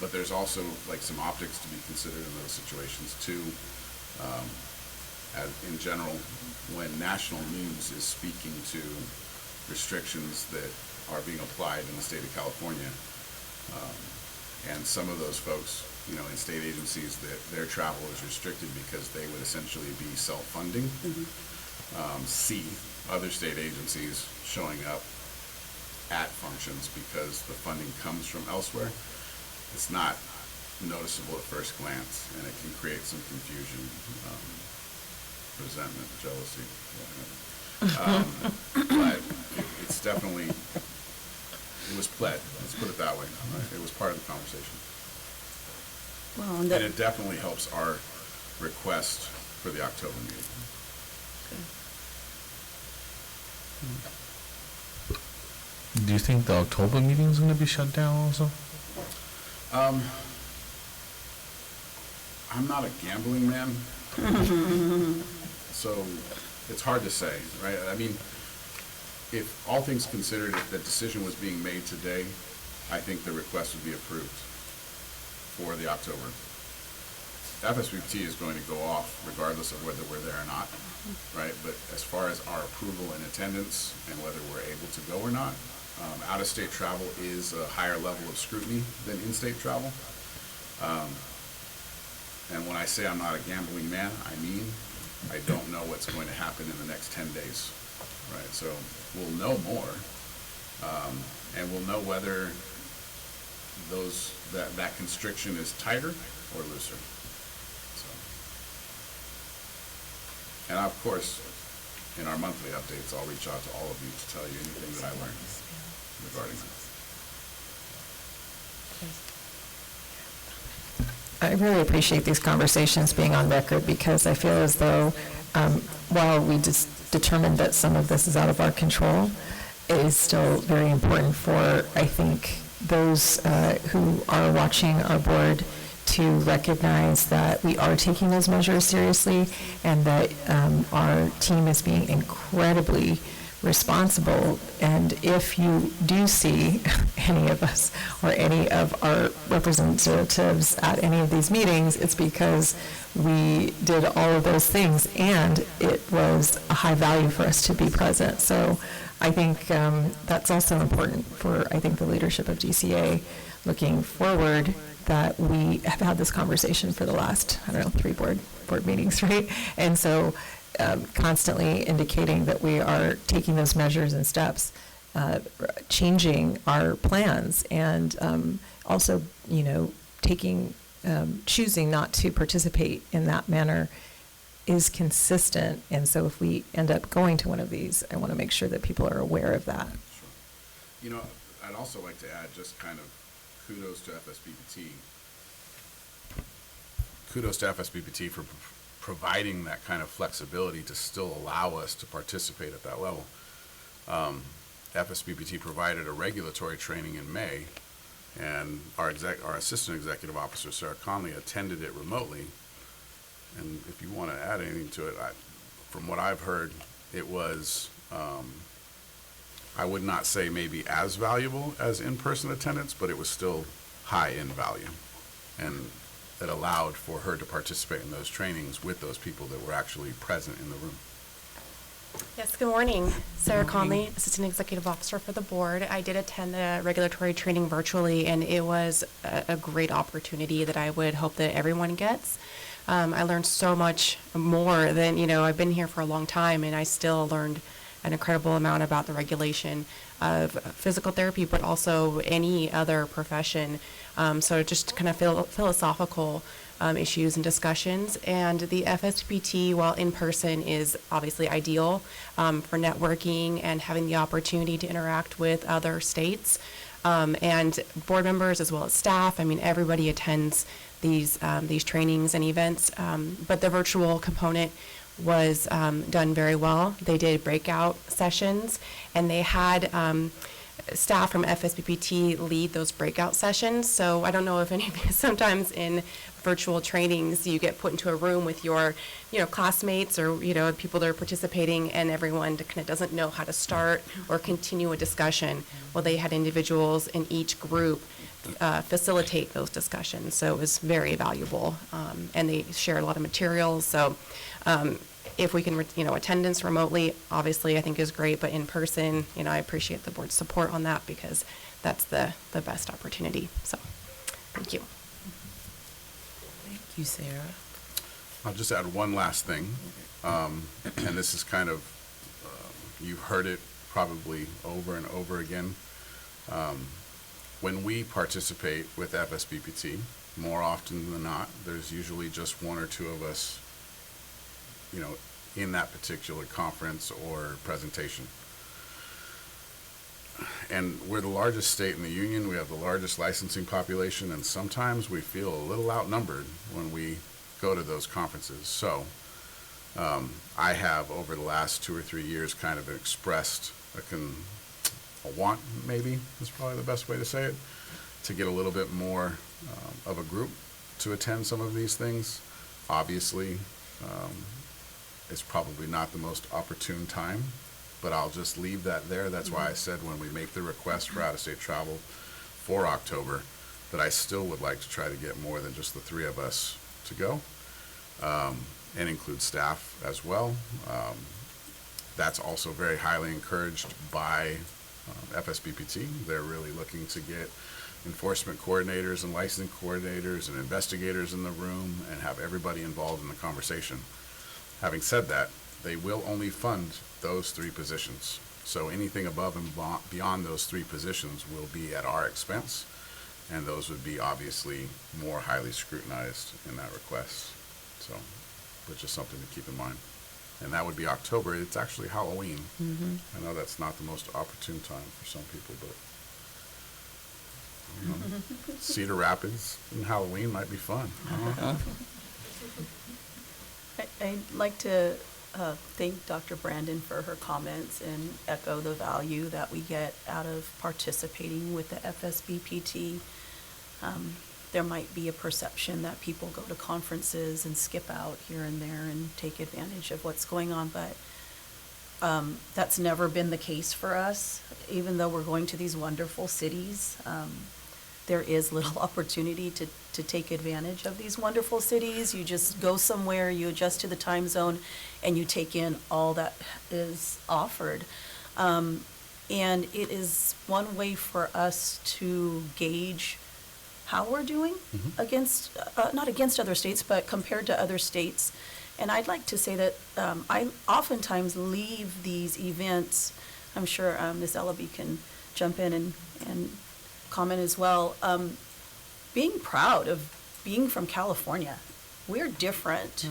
But there's also like some optics to be considered in those situations too. In general, when national news is speaking to restrictions that are being applied in the state of California, and some of those folks, you know, in state agencies, that their travel is restricted because they would essentially be self-funding, see other state agencies showing up at functions because the funding comes from elsewhere. It's not noticeable at first glance, and it can create some confusion, resentment, jealousy, whatever. But it's definitely, it was pled, let's put it that way. Right? It was part of the conversation. Well, And it definitely helps our request for the October meeting. Do you think the October meeting is going to be shut down also? I'm not a gambling man, so it's hard to say, right? I mean, if all things considered, if the decision was being made today, I think the request would be approved for the October. FSBT is going to go off regardless of whether we're there or not, right? But as far as our approval and attendance and whether we're able to go or not, out-of-state travel is a higher level of scrutiny than in-state travel. And when I say I'm not a gambling man, I mean, I don't know what's going to happen in the next 10 days, right? So we'll know more, and we'll know whether that constriction is tighter or looser. So, and of course, in our monthly updates, I'll reach out to all of you to tell you anything that I learned regarding that. I really appreciate these conversations being on record, because I feel as though while we just determined that some of this is out of our control, it is still very important for, I think, those who are watching our board to recognize that we are taking those measures seriously, and that our team is being incredibly responsible. And if you do see any of us or any of our representatives at any of these meetings, it's because we did all of those things, and it was a high value for us to be present. So I think that's also important for, I think, the leadership of DCA looking forward, that we have had this conversation for the last, 3 board meetings, right? And so constantly indicating that we are taking those measures and steps, changing our plans, and also, choosing not to participate in that manner is consistent. And so if we end up going to one of these, I want to make sure that people are aware of that. Sure. I'd also like to add just kind of kudos to FSBPT. Kudos to FSBPT for providing that kind of flexibility to still allow us to participate at that level. FSBPT provided a regulatory training in May, and our Assistant Executive Officer, Sarah Conley, attended it remotely. And if you want to add anything to it, from what I've heard, it was, I would not say maybe as valuable as in-person attendance, but it was still high in value. And it allowed for her to participate in those trainings with those people that were actually present in the room. Yes, good morning. Sarah Conley, Assistant Executive Officer for the board. I did attend the regulatory training virtually, and it was a great opportunity that I would hope that everyone gets. I learned so much more than, I've been here for a long time, and I still learned an incredible amount about the regulation of physical therapy, but also any other profession. So just kind of philosophical issues and discussions. And the FSBT, while in person, is obviously ideal for networking and having the opportunity to interact with other states and board members as well as staff. I mean, everybody attends these trainings and events. But the virtual component was done very well. They did breakout sessions, and they had staff from FSBPT lead those breakout sessions. So I don't know if any of you, sometimes in virtual trainings, you get put into a room with your, classmates or, people that are participating, and everyone kind of doesn't know how to start or continue a discussion. Well, they had individuals in each group facilitate those discussions. So it was very valuable, and they shared a lot of materials. So if we can, attendance remotely, obviously, I think is great, but in person, I appreciate the board's support on that because that's the best opportunity. So, thank you. Thank you, Sarah. I'll just add one last thing, and this is kind of, you've heard it probably over and over again. When we participate with FSBPT, more often than not, there's usually just one or two of us, in that particular conference or presentation. And we're the largest state in the union. We have the largest licensing population, and sometimes we feel a little outnumbered when we go to those conferences. So I have, over the last 2 or 3 years, kind of expressed a want, maybe is probably the best way to say it, to get a little bit more of a group to attend some of these things. Obviously, it's probably not the most opportune time, but I'll just leave that there. That's why I said when we make the request for out-of-state travel for October, that I still would like to try to get more than just the 3 of us to go, and include staff as well. That's also very highly encouraged by FSBPT. They're really looking to get enforcement coordinators and licensing coordinators and investigators in the room and have everybody involved in the conversation. Having said that, they will only fund those 3 positions. So anything above and beyond those 3 positions will be at our expense, and those would be obviously more highly scrutinized in that request. So, but just something to keep in mind. And that would be October. It's actually Halloween. I know that's not the most opportune time for some people, but I don't know. Cedar Rapids and Halloween might be fun. I'd like to thank Dr. Brandon for her comments and echo the value that we get out of participating with the FSBPT. There might be a perception that people go to conferences and skip out here and there and take advantage of what's going on, but that's never been the case for us. Even though we're going to these wonderful cities, there is little opportunity to take advantage of these wonderful cities. You just go somewhere, you adjust to the time zone, and you take in all that is offered. And it is one way for us to gauge how we're doing against, not against other states, but compared to other states. And I'd like to say that I oftentimes leave these events, I'm sure Ms. Ellaby can jump in and comment as well, being proud of being from California. We're different,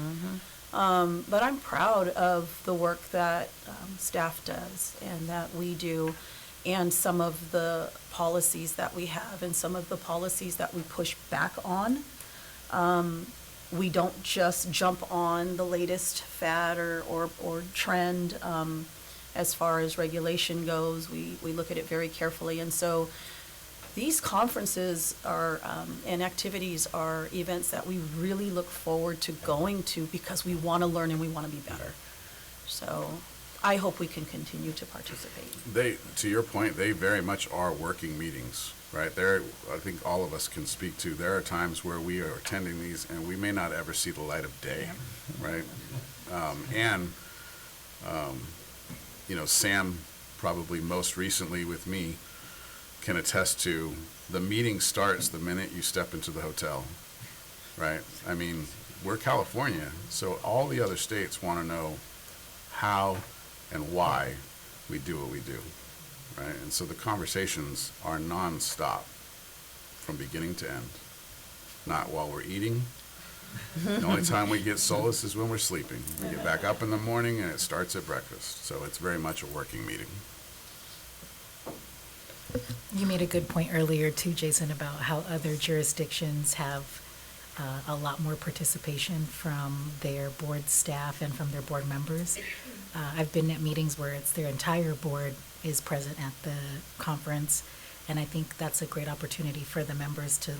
but I'm proud of the work that staff does and that we do, and some of the policies that we have and some of the policies that we push back on. We don't just jump on the latest fad or trend as far as regulation goes. We look at it very carefully. And so these conferences are and activities are events that we really look forward to going to because we want to learn and we want to be better. So I hope we can continue to participate. To your point, they very much are working meetings, right? I think all of us can speak to, there are times where we are attending these and we may not ever see the light of day, right? Sam, probably most recently with me, can attest to the meeting starts the minute you step into the hotel, right? I mean, we're California, so all the other states want to know how and why we do what we do, right? And so the conversations are nonstop from beginning to end, not while we're eating. The only time we get solace is when we're sleeping. We get back up in the morning and it starts at breakfast. So it's very much a working meeting. You made a good point earlier too, Jason, about how other jurisdictions have a lot more participation from their board staff and from their board members. I've been at meetings where it's their entire board is present at the conference, and I think that's a great opportunity for the members to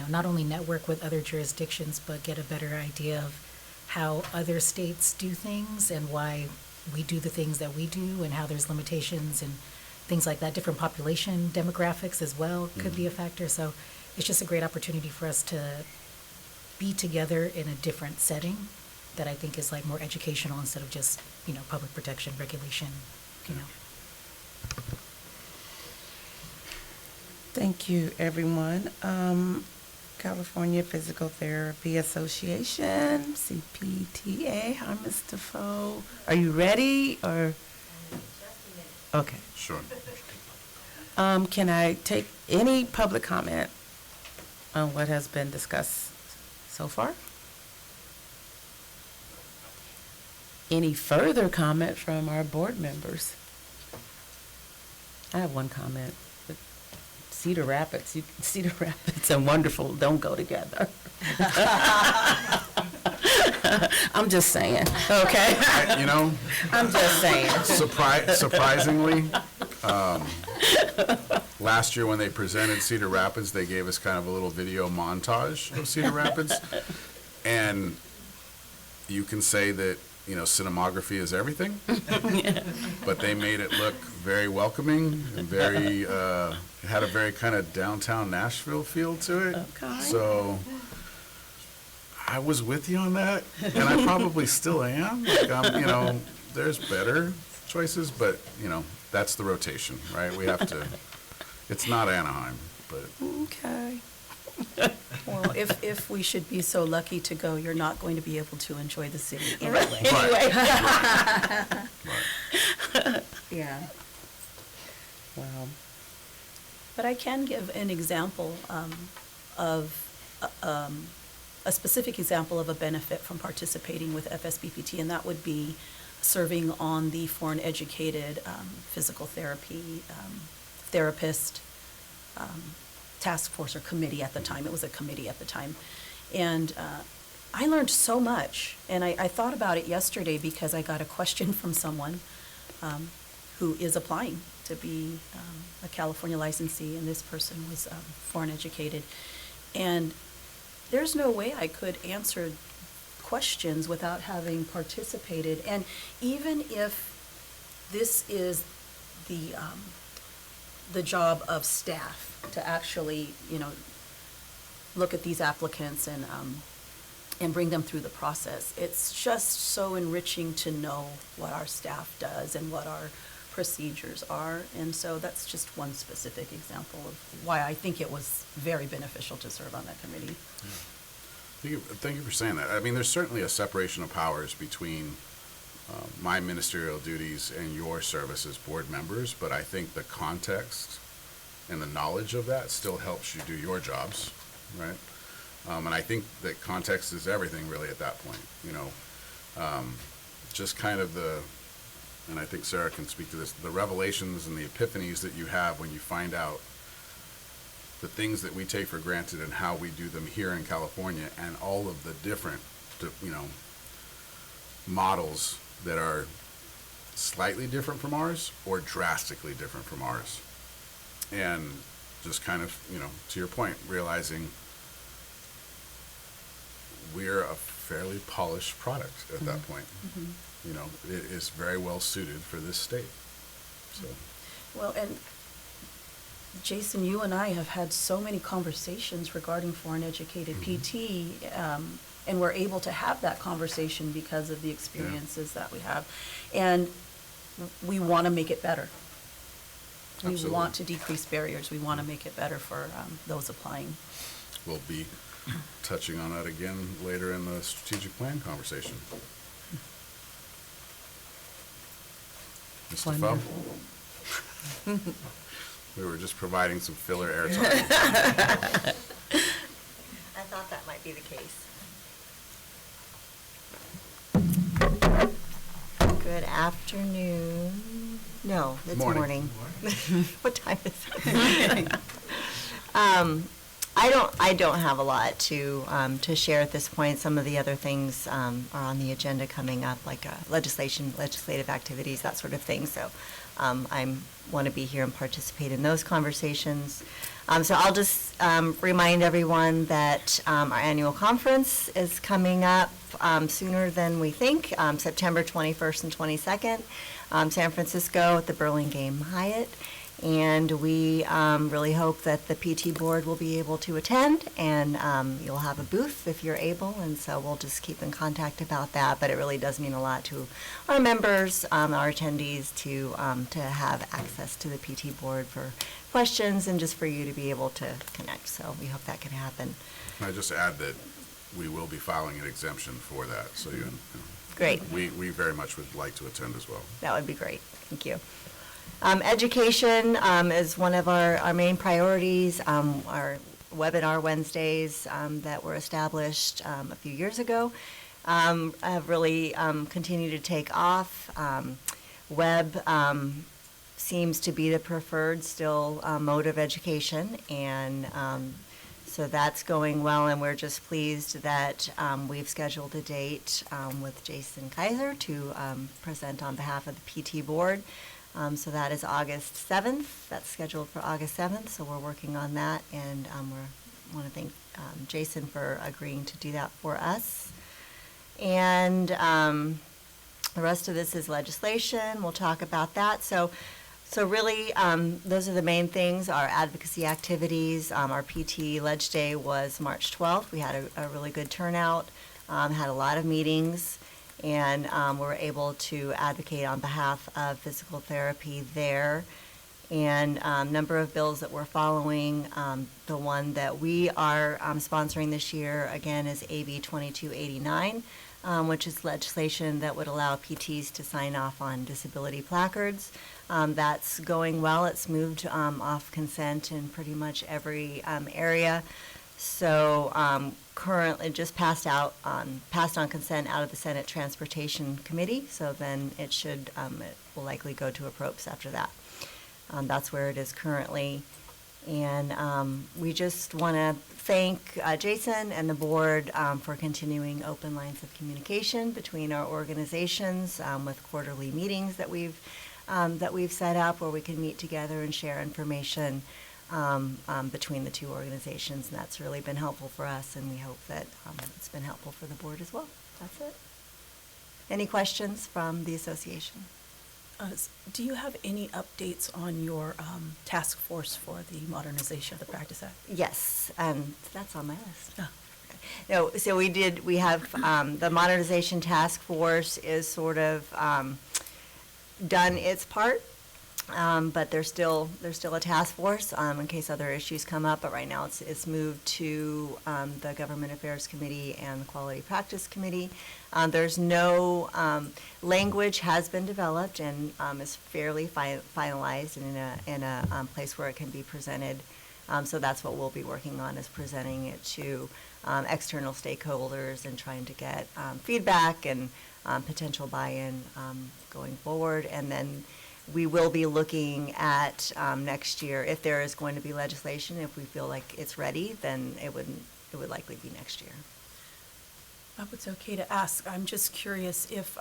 not only network with other jurisdictions, but get a better idea of how other states do things and why we do the things that we do and how there's limitations and things like that. Different population demographics as well could be a factor. So it's just a great opportunity for us to be together in a different setting that I think is more educational instead of just, public protection, regulation, Thank you, everyone. California Physical Therapy Association, CPTA. Hi, Ms. Defoe. Are you ready, or? Okay. Sure. Can I take any public comment on what has been discussed so far? Any further comment from our board members? I have one comment. Cedar Rapids and Wonderful don't go together. I'm just saying, okay? I'm just saying. Surprisingly, last year when they presented Cedar Rapids, they gave us kind of a little video montage of Cedar Rapids. And you can say that, cinematography is everything, but they made it look very welcoming and very, it had a very kind of downtown Nashville feel to it. Okay. So I was with you on that, and I probably still am. There's better choices, but, that's the rotation, right? We have to, it's not Anaheim, but. Okay. Well, if we should be so lucky to go, you're not going to be able to enjoy the city anyway. Anyway. Yeah. Wow. But I can give an example of a specific example of a benefit from participating with FSBPT, and that would be serving on the foreign educated physical therapy therapist task force or committee at the time. It was a committee at the time. And I learned so much. And I thought about it yesterday because I got a question from someone who is applying to be a California licensee, and this person was foreign educated. And there's no way I could answer questions without having participated. And even if this is the job of staff to actually, look at these applicants and bring them through the process, it's just so enriching to know what our staff does and what our procedures are. And so that's just one specific example of why I think it was very beneficial to serve on that committee. Thank you for saying that. I mean, there's certainly a separation of powers between my ministerial duties and your service as board members, but I think the context and the knowledge of that still helps you do your jobs, right? And I think that context is everything really at that point, just kind of and I think Sarah can speak to this, the revelations and the epiphanies that you have when you find out the things that we take for granted and how we do them here in California, and all of the different, models that are slightly different from ours or drastically different from ours. And just kind of, to your point, realizing we're a fairly polished product at that point. It is very well suited for this state. So. Well, and Jason, you and I have had so many conversations regarding foreign educated PT, and we're able to have that conversation because of the experiences that we have. And we want to make it better. Absolutely. We want to decrease barriers. We want to make it better for those applying. We'll be touching on that again later in the strategic plan conversation. Ms. Defoe? We were just providing some filler airtime. I thought that might be the case. Good afternoon. No, it's Morning. morning. What time is it? I don't have a lot to share at this point. Some of the other things are on the agenda coming up, like legislative activities, that sort of thing. So I want to be here and participate in those conversations. So I'll just remind everyone that our annual conference is coming up sooner than we think, September 21st and 22nd, San Francisco at the Burlingame Hyatt. And we really hope that the PT board will be able to attend, and you'll have a booth if you're able, and so we'll just keep in contact about that. But it really does mean a lot to our members, our attendees, to have access to the PT board for questions and just for you to be able to connect. So we hope that can happen. Can I just add that we will be filing an exemption for that, so you know. Great. We very much would like to attend as well. That would be great. Thank you. Education is one of our main priorities. Our webinar Wednesdays that were established a few years ago have really continued to take off. Web seems to be the preferred still mode of education, and so that's going well, and we're just pleased that we've scheduled a date with Jason Kaiser to present on behalf of the PT board. So that is August 7th. That's scheduled for August 7th, so we're working on that, and we want to thank Jason for agreeing to do that for us. And the rest of this is legislation. We'll talk about that. So really, those are the main things, our advocacy activities. Our PT Ledge Day was March 12th. We had a really good turnout, had a lot of meetings, and we're able to advocate on behalf of physical therapy there. And number of bills that we're following, the one that we are sponsoring this year, again, is AB 2289, which is legislation that would allow PTs to sign off on disability placards. That's going well. It's moved off consent in pretty much every area. So currently just passed on consent out of the Senate Transportation Committee. So then it will likely go to approps after that. That's where it is currently. And we just want to thank Jason and the board for continuing open lines of communication between our organizations with quarterly meetings that we've set up where we can meet together and share information between the two organizations. And that's really been helpful for us, and we hope that it's been helpful for the board as well. That's it. Any questions from the association? Do you have any updates on your task force for the modernization of the Practice Act? Yes, that's on my list. Oh. No, so we have, the modernization task force is sort of done its part, but there's still a task force in case other issues come up, but right now it's moved to the Government Affairs Committee and the Quality Practice Committee. There's no, language has been developed and is fairly finalized and in a place where it can be presented. So that's what we'll be working on, is presenting it to external stakeholders and trying to get feedback and potential buy-in going forward. And then we will be looking at next year, if there is going to be legislation, if we feel like it's ready, then it would likely be next year. I hope it's okay to ask. I'm just curious if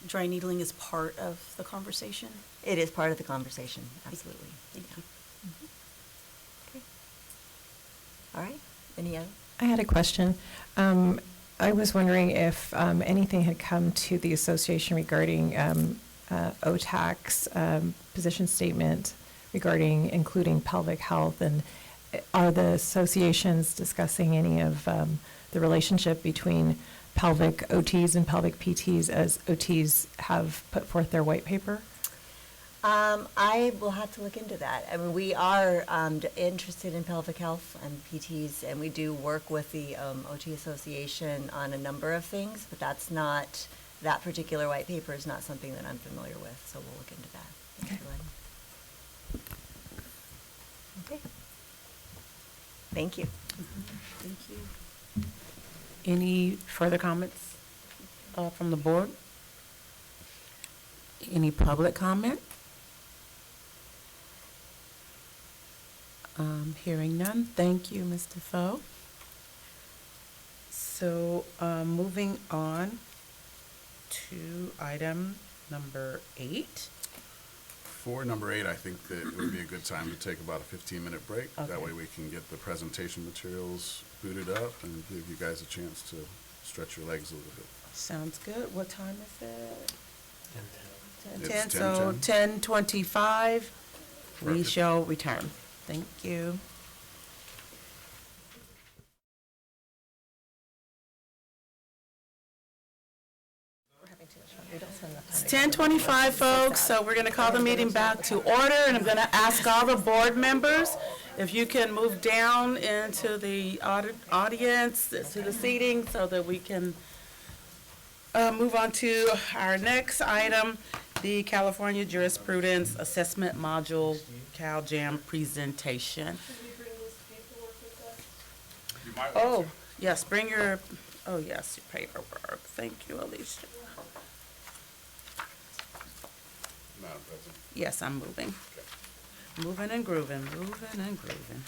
dry needling is part of the conversation? It is part of the conversation, absolutely. Thank you. Okay. All right, any other? I had a question. I was wondering if anything had come to the association regarding OTAC's position statement regarding including pelvic health, and are the associations discussing any of the relationship between pelvic OTs and pelvic PTs as OTs have put forth their white paper? I will have to look into that. I mean, we are interested in pelvic health and PTs, and we do work with the OT Association on a number of things, but that particular white paper is not something that I'm familiar with, so we'll look into that. Thanks, Okay. Okay. Thank you. Thank you. Any further comments from the board? Any public comment? Hearing none, thank you, Ms. Defoe. So, moving on to item number 8. For number 8, I think that it would be a good time to take about a 15-minute break. Okay. That way we can get the presentation materials booted up and give you guys a chance to stretch your legs a little bit. Sounds good. What time is it? It's 10, so 10:10. 10:25, we Perfect. shall return. Thank you. It's 10:25, folks, so we're going to call the meeting back to order, and I'm going to ask all the board members if you can move down into the audience, to the seating, so that we can move on to our next item, the California Jurisprudence Assessment Module CalJam presentation. Oh, yes, bring your, oh, yes, your paperwork. Thank you, Alicia. Madam President. Yes, I'm moving. Moving and grooving, moving and grooving.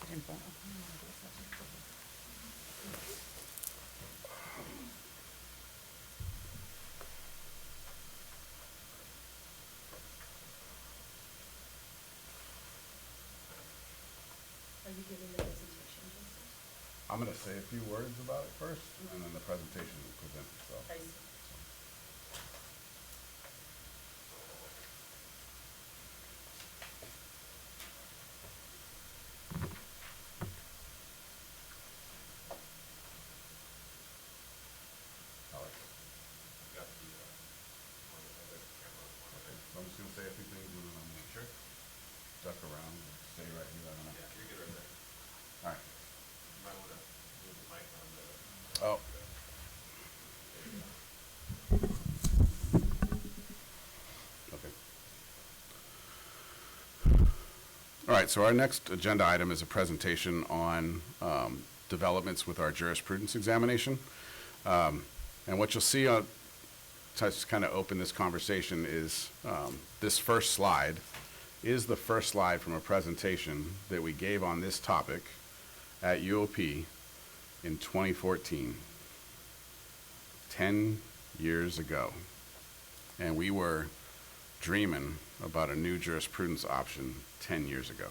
Get involved. I'm going to say a few words about it first, and then the presentation will present itself. So I'm just going to say a few things, and then I'm going to duck around, stay right here. I don't know. Yeah, you're good right there. All right. You might want to move the mic on the... Oh. Okay. All right, so our next agenda item is a presentation on developments with our jurisprudence examination. And what you'll see on, to kind of open this conversation is this first slide is the first slide from a presentation that we gave on this topic at UOP in 2014, 10 years ago. And we were dreaming about a new jurisprudence option 10 years ago.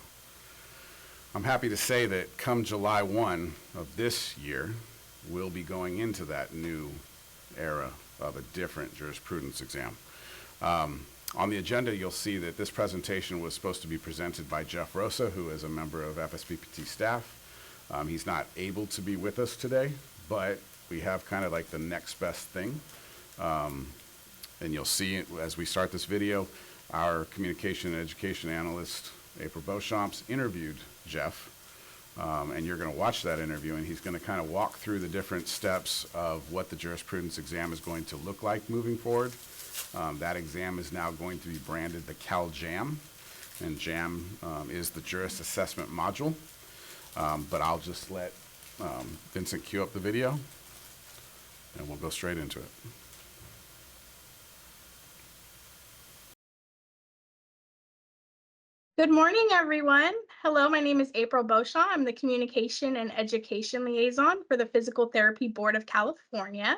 I'm happy to say that come July 1 of this year, we'll be going into that new era of a different jurisprudence exam. On the agenda, you'll see that this presentation was supposed to be presented by Jeff Rosa, who is a member of FSPPT staff. He's not able to be with us today, but we have kind of like the next best thing. And you'll see as we start this video, our communication and education analyst, April Beauchamps, interviewed Jeff. And you're going to watch that interview, and he's going to kind of walk through the different steps of what the jurisprudence exam is going to look like moving forward. That exam is now going to be branded the CalJam, and JAM is the Jurist Assessment Module. But I'll just let Vincent cue up the video, and we'll go straight into it. Good morning, everyone. Hello, my name is April Beauchamp. I'm the Communication and Education Liaison for the Physical Therapy Board of California.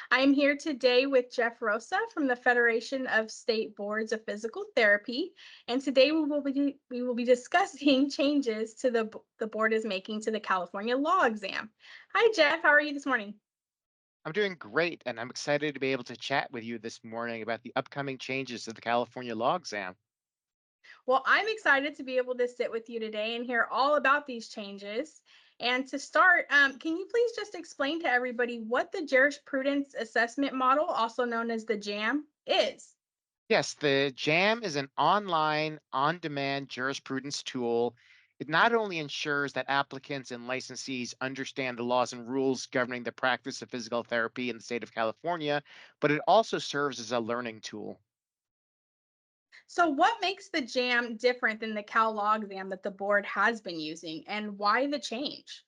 I am here today with Jeff Rosa from the Federation of State Boards of Physical Therapy, and today we will be discussing changes to the board is making to the California law exam. Hi, Jeff. How are you this morning? I'm doing great, and I'm excited to be able to chat with you this morning about the upcoming changes to the California law exam. Well, I'm excited to be able to sit with you today and hear all about these changes. And to start, can you please just explain to everybody what the Jurisprudence Assessment Model, also known as the JAM, is? Yes, the JAM is an online, on-demand jurisprudence tool. It not only ensures that applicants and licensees understand the laws and rules governing the practice of physical therapy in the state of California, but it also serves as a learning tool. So what makes the JAM different than the Cal Law exam that the board has been using, and why the change?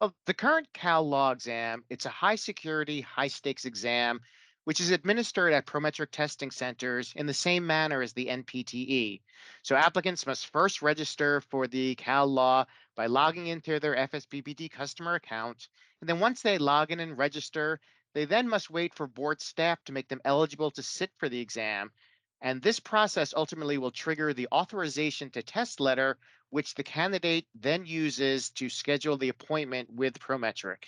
Well, the current Cal Law exam, it's a high security, high stakes exam which is administered at Prometric testing centers in the same manner as the NPTE. So applicants must first register for the Cal Law by logging into their FSBPT customer account. And then once they log in and register, they then must wait for board staff to make them eligible to sit for the exam. And this process ultimately will trigger the authorization to test letter, which the candidate then uses to schedule the appointment with Prometric.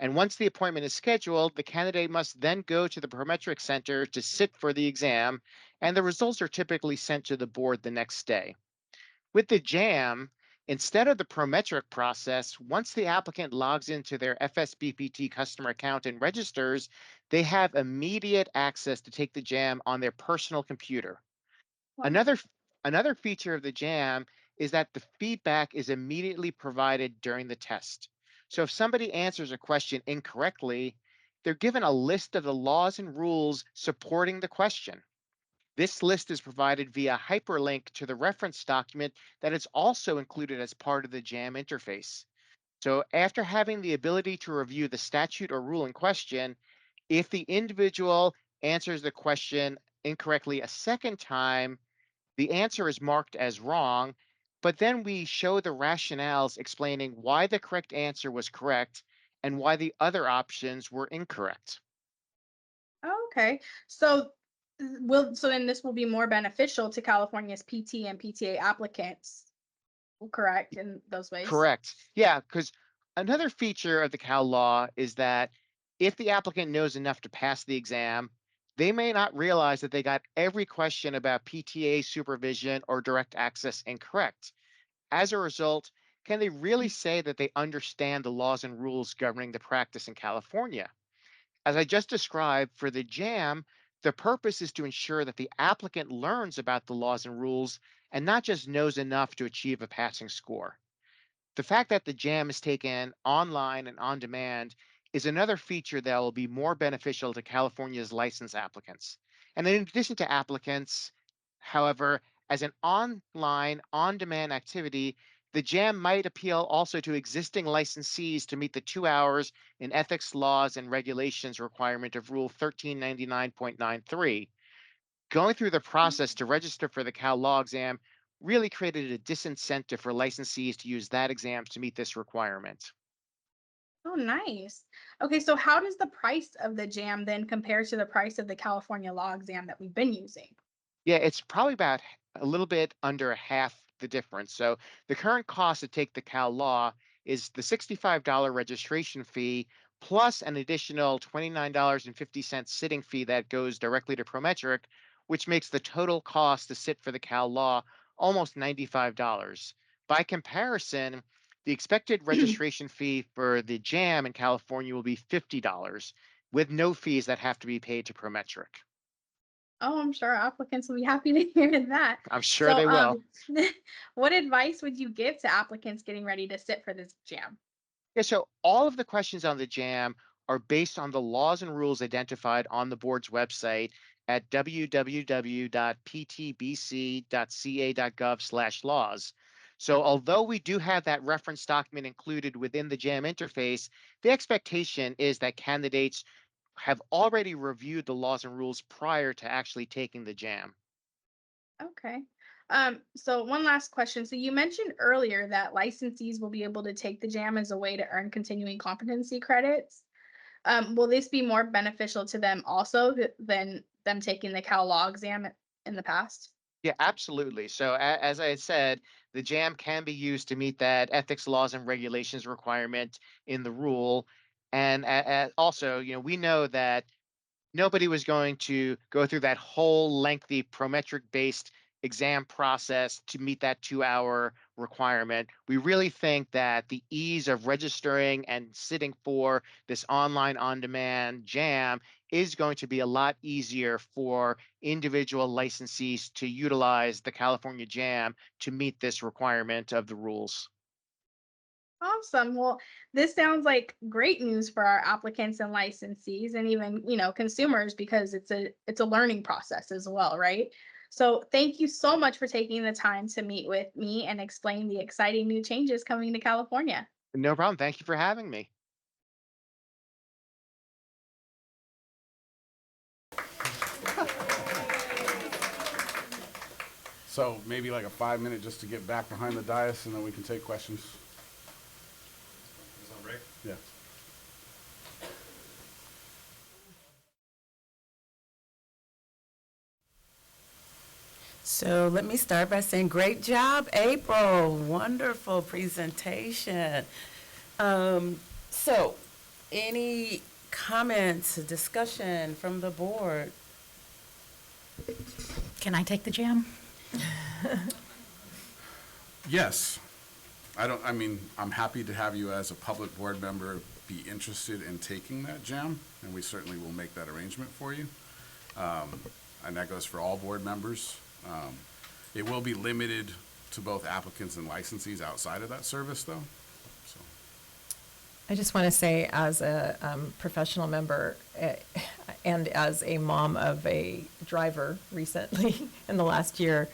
And once the appointment is scheduled, the candidate must then go to the Prometric Center to sit for the exam, and the results are typically sent to the board the next day. With the JAM, instead of the Prometric process, once the applicant logs into their FSBPT customer account and registers, they have immediate access to take the JAM on their personal computer. Another feature of the JAM is that the feedback is immediately provided during the test. So if somebody answers a question incorrectly, they're given a list of the laws and rules supporting the question. This list is provided via hyperlink to the reference document that is also included as part of the JAM interface. So after having the ability to review the statute or rule in question, if the individual answers the question incorrectly a second time, the answer is marked as wrong, but then we show the rationales explaining why the correct answer was correct and why the other options were incorrect. Oh, okay. So so then this will be more beneficial to California's PT and PTA applicants, correct, in those ways? Correct. Yeah, because another feature of the Cal Law is that if the applicant knows enough to pass the exam, they may not realize that they got every question about PTA supervision or direct access incorrect. As a result, can they really say that they understand the laws and rules governing the practice in California? As I just described, for the JAM, the purpose is to ensure that the applicant learns about the laws and rules and not just knows enough to achieve a passing score. The fact that the JAM is taken online and on demand is another feature that will be more beneficial to California's license applicants. And in addition to applicants, however, as an online, on demand activity, the JAM might appeal also to existing licensees to meet the 2 hours in ethics laws and regulations requirement of Rule 1399.93. Going through the process to register for the Cal Law exam really created a disincentive for licensees to use that exam to meet this requirement. Oh, nice. Okay, so how does the price of the JAM then compare to the price of the California law exam that we've been using? Yeah, it's probably about a little bit under half the difference. So the current cost to take the Cal Law is the $65 registration fee plus an additional $29.50 sitting fee that goes directly to Prometric, which makes the total cost to sit for the Cal Law almost $95. By comparison, the expected registration fee for the JAM in California will be $50 with no fees that have to be paid to Prometric. Oh, I'm sure applicants will be happy to hear that. I'm sure So, they will. what advice would you give to applicants getting ready to sit for this JAM? Yeah, so all of the questions on the JAM are based on the laws and rules identified on the board's website at www.ptbc.ca.gov/laws. So although we do have that reference document included within the JAM interface, the expectation is that candidates have already reviewed the laws and rules prior to actually taking the JAM. Okay. So one last question. So you mentioned earlier that licensees will be able to take the JAM as a way to earn continuing competency credits. Will this be more beneficial to them also than them taking the Cal Law exam in the past? Yeah, absolutely. So as I had said, the JAM can be used to meet that ethics laws and regulations requirement in the rule. And also, we know that nobody was going to go through that whole lengthy Prometric-based exam process to meet that 2-hour requirement. We really think that the ease of registering and sitting for this online on-demand JAM is going to be a lot easier for individual licensees to utilize the California JAM to meet this requirement of the rules. Awesome. Well, this sounds like great news for our applicants and licensees and even, consumers because it's a learning process as well, right? So thank you so much for taking the time to meet with me and explain the exciting new changes coming to California. No problem. Thank you for having me. So maybe like a 5-minute just to get back behind the dais, and then we can take questions. Yeah. So let me start by saying, great job, April. Wonderful presentation. So, any comments, discussion from the board? Can I take the jam? Yes. I'm happy to have you as a public board member be interested in taking that jam, and we certainly will make that arrangement for you. And that goes for all board members. It will be limited to both applicants and licensees outside of that service, though. So, I just want to say, as a professional member and as a mom of a driver recently in the last year,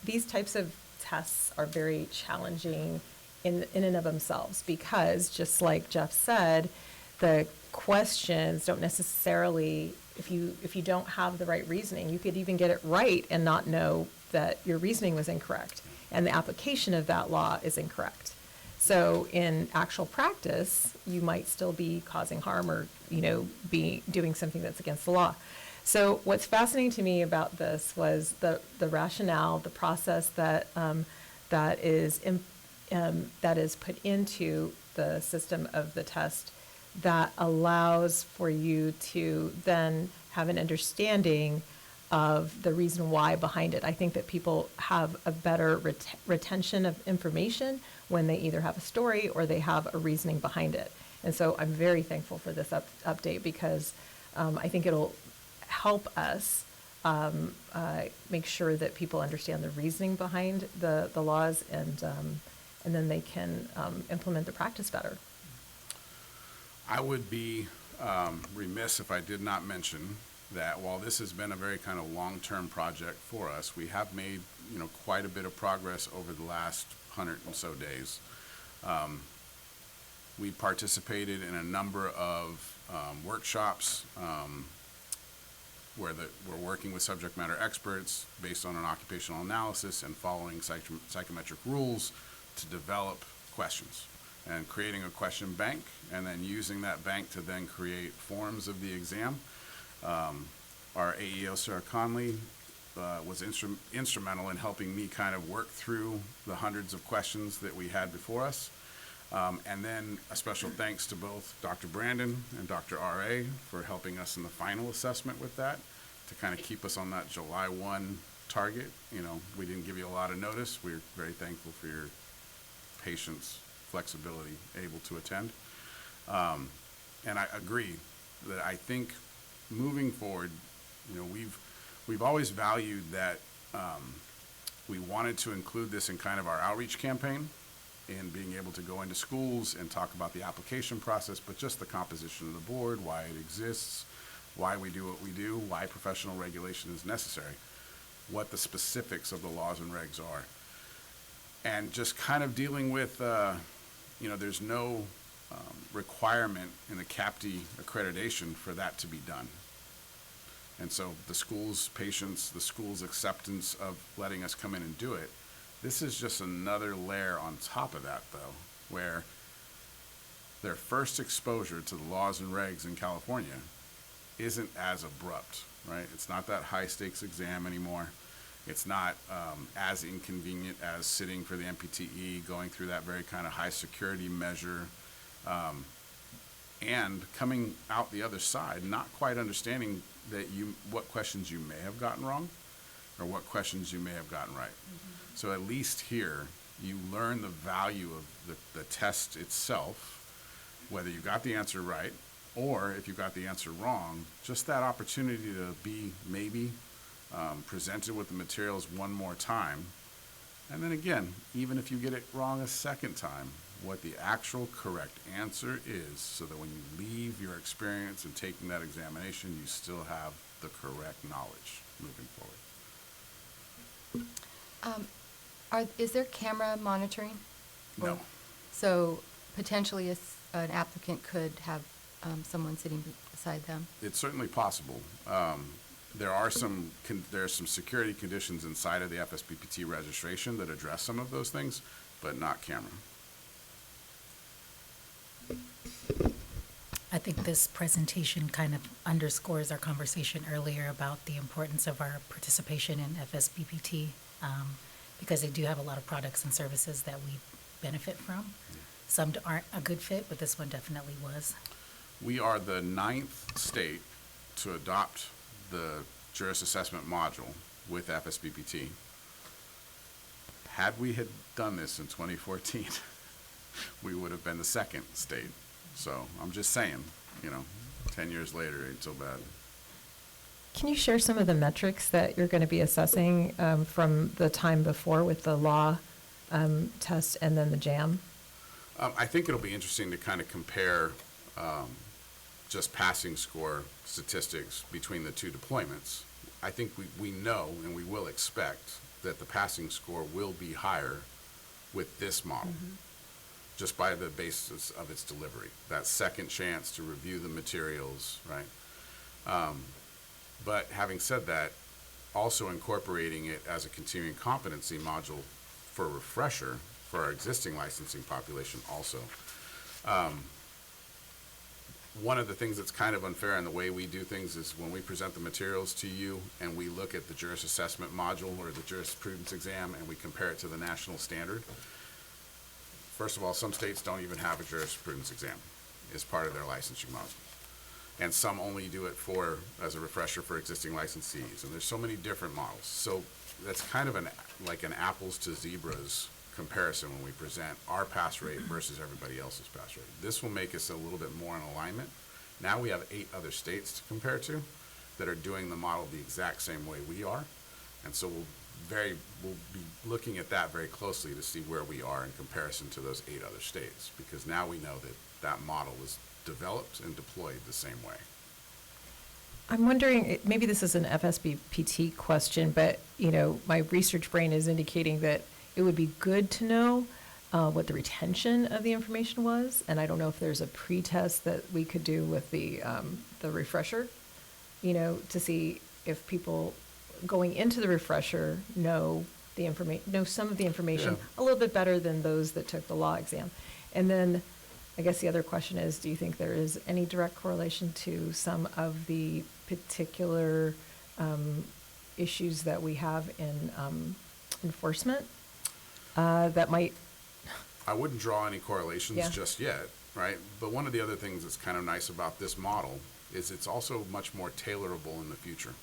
these types of tests are very challenging in and of themselves, because just like Jeff said, the questions don't necessarily, if you don't have the right reasoning, you could even get it right and not know that your reasoning was incorrect, and the application of that law is incorrect. So in actual practice, you might still be causing harm, or, be doing something that's against the law. So what's fascinating to me about this was the rationale, the process that is put into the system of the test that allows for you to then have an understanding of the reason why behind it. I think that people have a better retention of information when they either have a story or they have a reasoning behind it. And so I'm very thankful for this update, because I think it'll help us make sure that people understand the reasoning behind the laws, and then they can implement the practice better. I would be remiss if I did not mention that while this has been a very kind of long-term project for us, we have made, quite a bit of progress over the last 100 and so days. We participated in a number of workshops where we're working with subject matter experts based on an occupational analysis and following psychometric rules to develop questions, and creating a question bank, and then using that bank to then create forms of the exam. Our AEO, Sarah Conley, was instrumental in helping me kind of work through the hundreds of questions that we had before us. And then a special thanks to both Dr. Brandon and Dr. R.A. for helping us in the final assessment with that, to kind of keep us on that July 1 target. We didn't give you a lot of notice. We're very thankful for your patience, flexibility, able to attend. And I agree that I think moving forward, we've always valued that we wanted to include this in kind of our outreach campaign, in being able to go into schools and talk about the application process, but just the composition of the board, why it exists, why we do what we do, why professional regulation is necessary, what the specifics of the laws and regs are. And just kind of dealing with, there's no requirement in the CAPTE accreditation for that to be done. And so the school's patience, the school's acceptance of letting us come in and do it, this is just another layer on top of that, though, where their first exposure to the laws and regs in California isn't as abrupt, right? It's not that high-stakes exam anymore. It's not as inconvenient as sitting for the MPTE, going through that very kind of high-security measure, and coming out the other side, not quite understanding that what questions you may have gotten wrong or what questions you may have gotten right. Mm-hmm. So at least here, you learn the value of the test itself, whether you got the answer right, or if you got the answer wrong, just that opportunity to be maybe presented with the materials one more time. And then again, even if you get it wrong a second time, what the actual correct answer is, so that when you leave your experience in taking that examination, you still have the correct knowledge moving forward. Is there camera monitoring? No. So potentially an applicant could have someone sitting beside them? It's certainly possible. There's some security conditions inside of the FSBPT registration that address some of those things, but not camera. I think this presentation kind of underscores our conversation earlier about the importance of our participation in FSBPT, because they do have a lot of products and services that we benefit from. Some aren't a good fit, but this one definitely was. We are the 9th state to adopt the Juris Assessment module with FSBPT. Had we had done this in 2014, we would have been the 2nd state. So I'm just saying, 10 years later, ain't so bad. Can you share some of the metrics that you're going to be assessing from the time before with the law test and then the JAM? I think it'll be interesting to kind of compare just passing score statistics between the two deployments. I think we know and we will expect that the passing score will be higher with this model, just by the basis of its delivery. That second chance to review the materials, right? But having said that, also incorporating it as a continuing competency module for a refresher for our existing licensing population also. One of the things that's kind of unfair in the way we do things is when we present the materials to you and we look at the Juris Assessment module or the jurisprudence exam and we compare it to the national standard. First of all, some states don't even have a jurisprudence exam as part of their licensing module. And some only do it as a refresher for existing licensees. And there's so many different models. So that's kind of an apples to zebras comparison when we present our pass rate versus everybody else's pass rate. This will make us a little bit more in alignment. Now we have 8 other states to compare to that are doing the model the exact same way we are. And so we'll be looking at that very closely to see where we are in comparison to those 8 other states, because now we know that that model was developed and deployed the same way. I'm wondering, maybe this is an FSBPT question, but, my research brain is indicating that it would be good to know what the retention of the information was, and I don't know if there's a pretest that we could do with the refresher, to see if people going into the refresher know some of the information a little bit better than those that took the law exam. And then I guess the other question is, do you think there is any direct correlation to some of the particular issues that we have in enforcement that might? I wouldn't draw any correlations Yeah. just yet, right? But one of the other things that's kind of nice about this model is it's also much more tailorable in the future.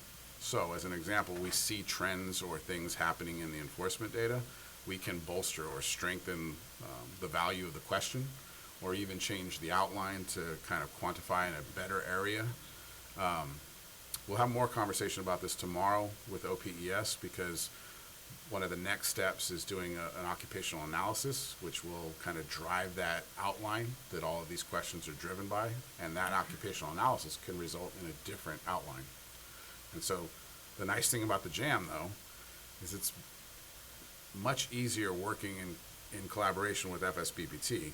So as an example, we see trends or things happening in the enforcement data, we can bolster or strengthen the value of the question, or even change the outline to kind of quantify in a better area. We'll have more conversation about this tomorrow with OPES, because one of the next steps is doing an occupational analysis, which will kind of drive that outline that all of these questions are driven by, and that occupational analysis can result in a different outline. And so the nice thing about the JAM, though, is it's much easier working in collaboration with FSBPT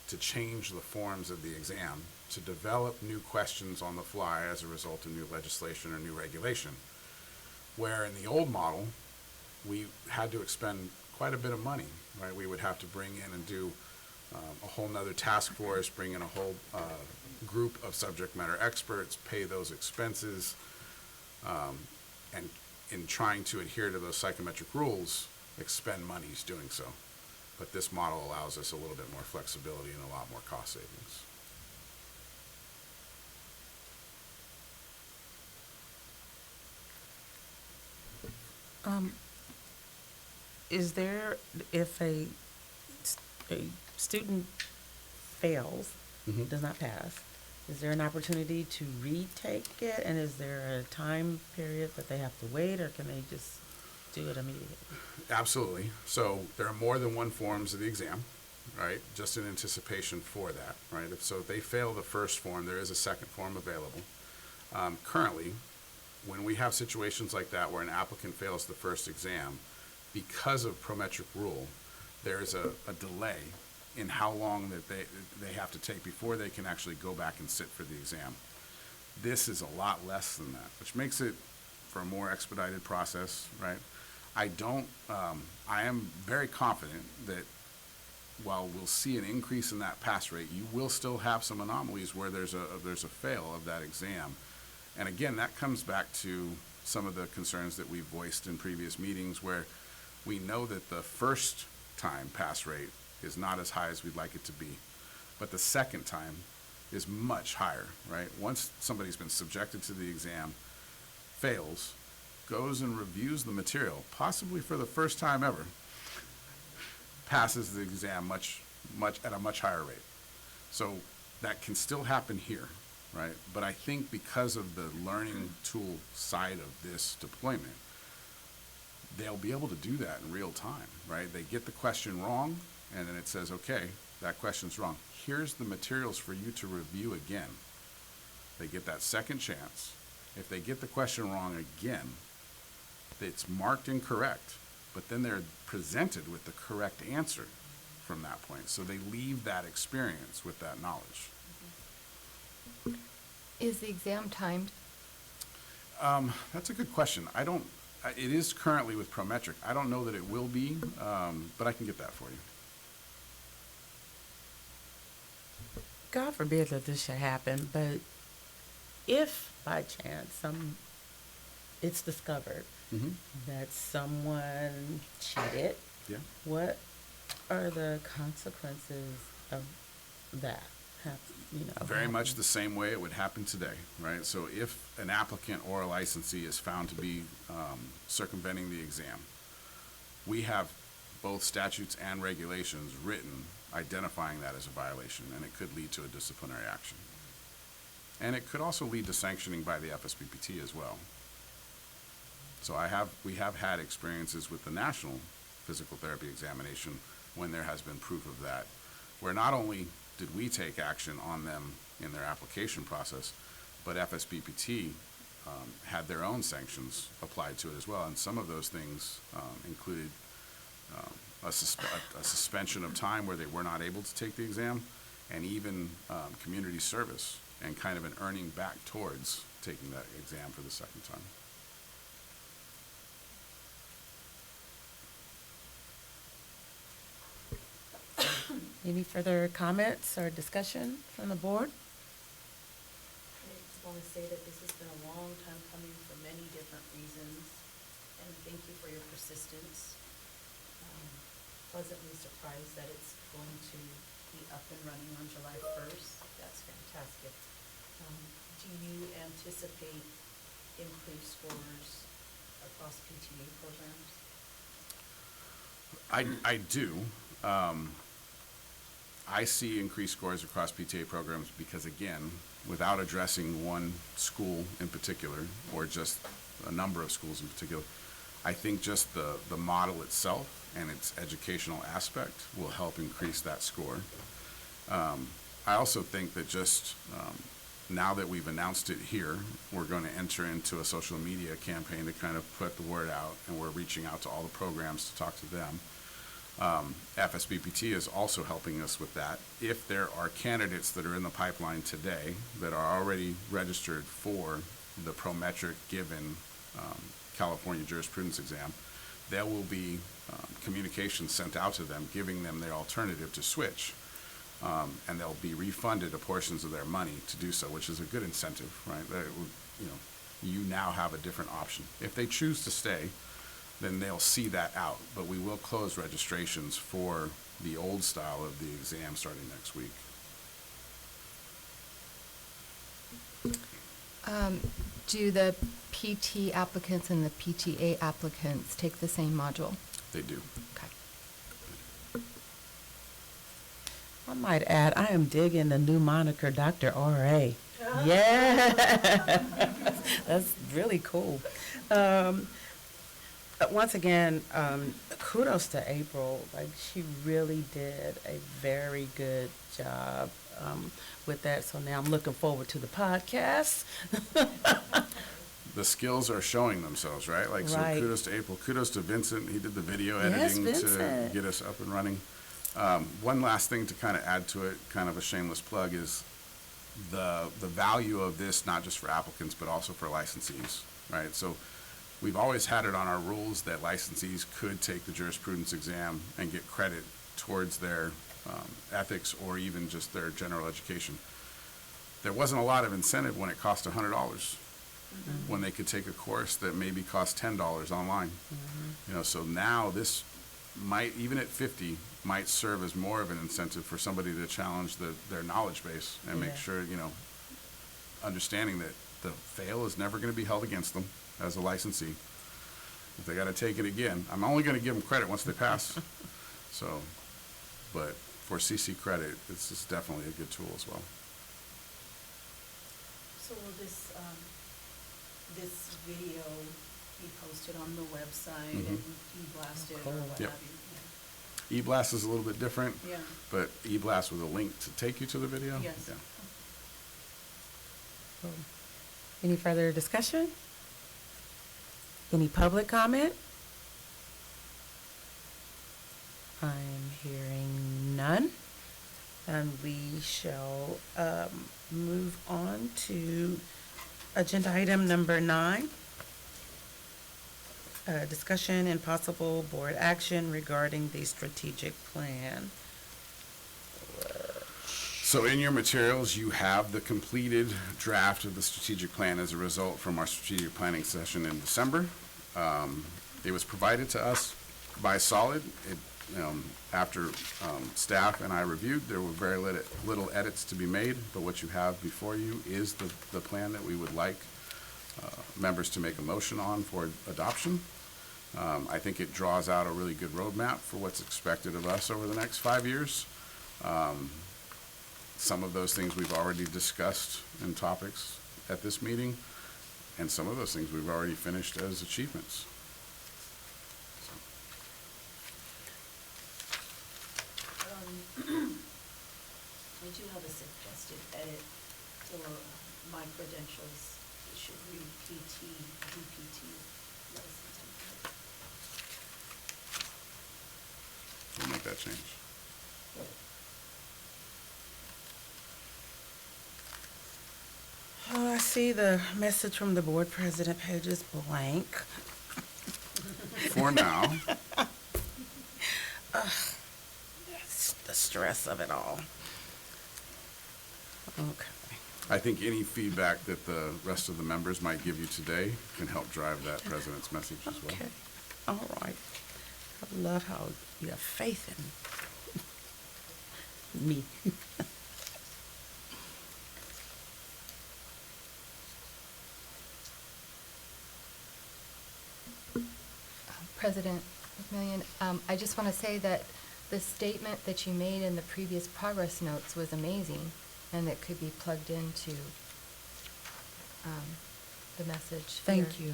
to change the forms of the exam, to develop new questions on the fly as a result of new legislation or new regulation. Where in the old model, we had to expend quite a bit of money, right? We would have to bring in and do a whole nother task force, bring in a whole group of subject matter experts, pay those expenses, and in trying to adhere to those psychometric rules, expend monies doing so. But this model allows us a little bit more flexibility and a lot more cost savings. Is there, if a student fails, does not pass, is there an opportunity to retake it? And is there a time period that they have to wait, or can they just do it immediately? Absolutely. So there are more than one forms of the exam, right? Just in anticipation for that, right? If they fail the first form, there is a second form available. Currently, when we have situations like that where an applicant fails the first exam, because of Prometric rule, there is a delay in how long that they have to take before they can actually go back and sit for the exam. This is a lot less than that, which makes it for a more expedited process, right? I am very confident that while we'll see an increase in that pass rate, you will still have some anomalies where there's a fail of that exam. And again, that comes back to some of the concerns that we voiced in previous meetings, where we know that the first time pass rate is not as high as we'd like it to be, but the second time is much higher, right? Once somebody's been subjected to the exam, fails, goes and reviews the material, possibly for the first time ever, passes the exam at a much higher rate. So that can still happen here, right? But I think because of the learning tool side of this deployment, they'll be able to do that in real time, right? They get the question wrong, and then it says, okay, that question's wrong. Here's the materials for you to review again. They get that second chance. If they get the question wrong again, it's marked incorrect, but then they're presented with the correct answer from that point. So they leave that experience with that knowledge. Is the exam timed? That's a good question. It is currently with Prometric. I don't know that it will be, but I can get that for you. God forbid that this should happen, but if by chance it's discovered that someone cheated, Yeah. what are the consequences of that? Very much the same way it would happen today, right? So if an applicant or a licensee is found to be circumventing the exam, we have both statutes and regulations written identifying that as a violation, and it could lead to a disciplinary action. And it could also lead to sanctioning by the FSBPT as well. So we have had experiences with the national physical therapy examination when there has been proof of that, where not only did we take action on them in their application process, but FSBPT had their own sanctions applied to it as well. And some of those things included a suspension of time where they were not able to take the exam, and even community service and kind of an earning back towards taking that exam for the second time. Any further comments or discussion from the board? I just want to say that this has been a long time coming for many different reasons, and thank you for your persistence. Pleasantly surprised that it's going to be up and running on July 1st. That's fantastic. Do you anticipate increased scores across PTA programs? I do. I see increased scores across PTA programs because, again, without addressing one school in particular, or just a number of schools in particular, I think just the model itself and its educational aspect will help increase that score. I also think that just now that we've announced it here, we're going to enter into a social media campaign to kind of put the word out, and we're reaching out to all the programs to talk to them. FSBPT is also helping us with that. If there are candidates that are in the pipeline today that are already registered for the Prometric given California jurisprudence exam, there will be communications sent out to them giving them their alternative to switch. And they'll be refunded a portions of their money to do so, which is a good incentive, right? That it would, you now have a different option. If they choose to stay, then they'll see that out. But we will close registrations for the old style of the exam starting next week. Do the PT applicants and the PTA applicants take the same module? They do. Okay. I might add, I am digging the new moniker, Dr. R.A. Yeah, that's really cool. Once again, kudos to April. Like, she really did a very good job with that. So now I'm looking forward to the podcast. The skills are showing themselves, right? Like, Right. So kudos to April. Kudos to Vincent. He did the video Yes, editing to Vincent. get us up and running. One last thing to kind of add to it, kind of a shameless plug, is the value of this, not just for applicants, but also for licensees, right? So we've always had it on our rules that licensees could take the jurisprudence exam and get credit towards their ethics or even just their general education. There wasn't a lot of incentive when it cost $100, when they could take a course that maybe cost $10 online. You know, so now this might, even at 50, might serve as more of an incentive for somebody to challenge their knowledge base and make sure, you know, understanding that the fail is never going to be held against them as a licensee. If they got to take it again, I'm only going to give them credit once they pass. So, but for CC credit, it's just definitely a good tool as well. So will this video be posted on the website and e-blasted or what Yep. have you? eBlast is a little bit different, Yeah. but eBlast with a link to take you to the video. Yes. Yeah. Any further discussion? Any public comment? I'm hearing none. And we shall move on to agenda item number 9. Discussion and possible board action regarding the strategic plan. So in your materials, you have the completed draft of the strategic plan as a result from our strategic planning session in December. It was provided to us by Solid. After staff and I reviewed, there were very little edits to be made, but what you have before you is the plan that we would like members to make a motion on for adoption. I think it draws out a really good roadmap for what's expected of us over the next 5 years. Some of those things we've already discussed in topics at this meeting, and some of those things we've already finished as achievements. I do have a suggested edit for my credentials. It should read PT, DPT licensing. We'll make that change. Oh, I see the message from the board president page is blank. For now. That's the stress of it all. Okay. I think any feedback that the rest of the members might give you today can help drive that president's message as well. Okay, all right. I love how you have faith in me. President McMillian, I just want to say that the statement that you made in the previous progress notes was amazing, and that could be plugged into the message here. Thank you.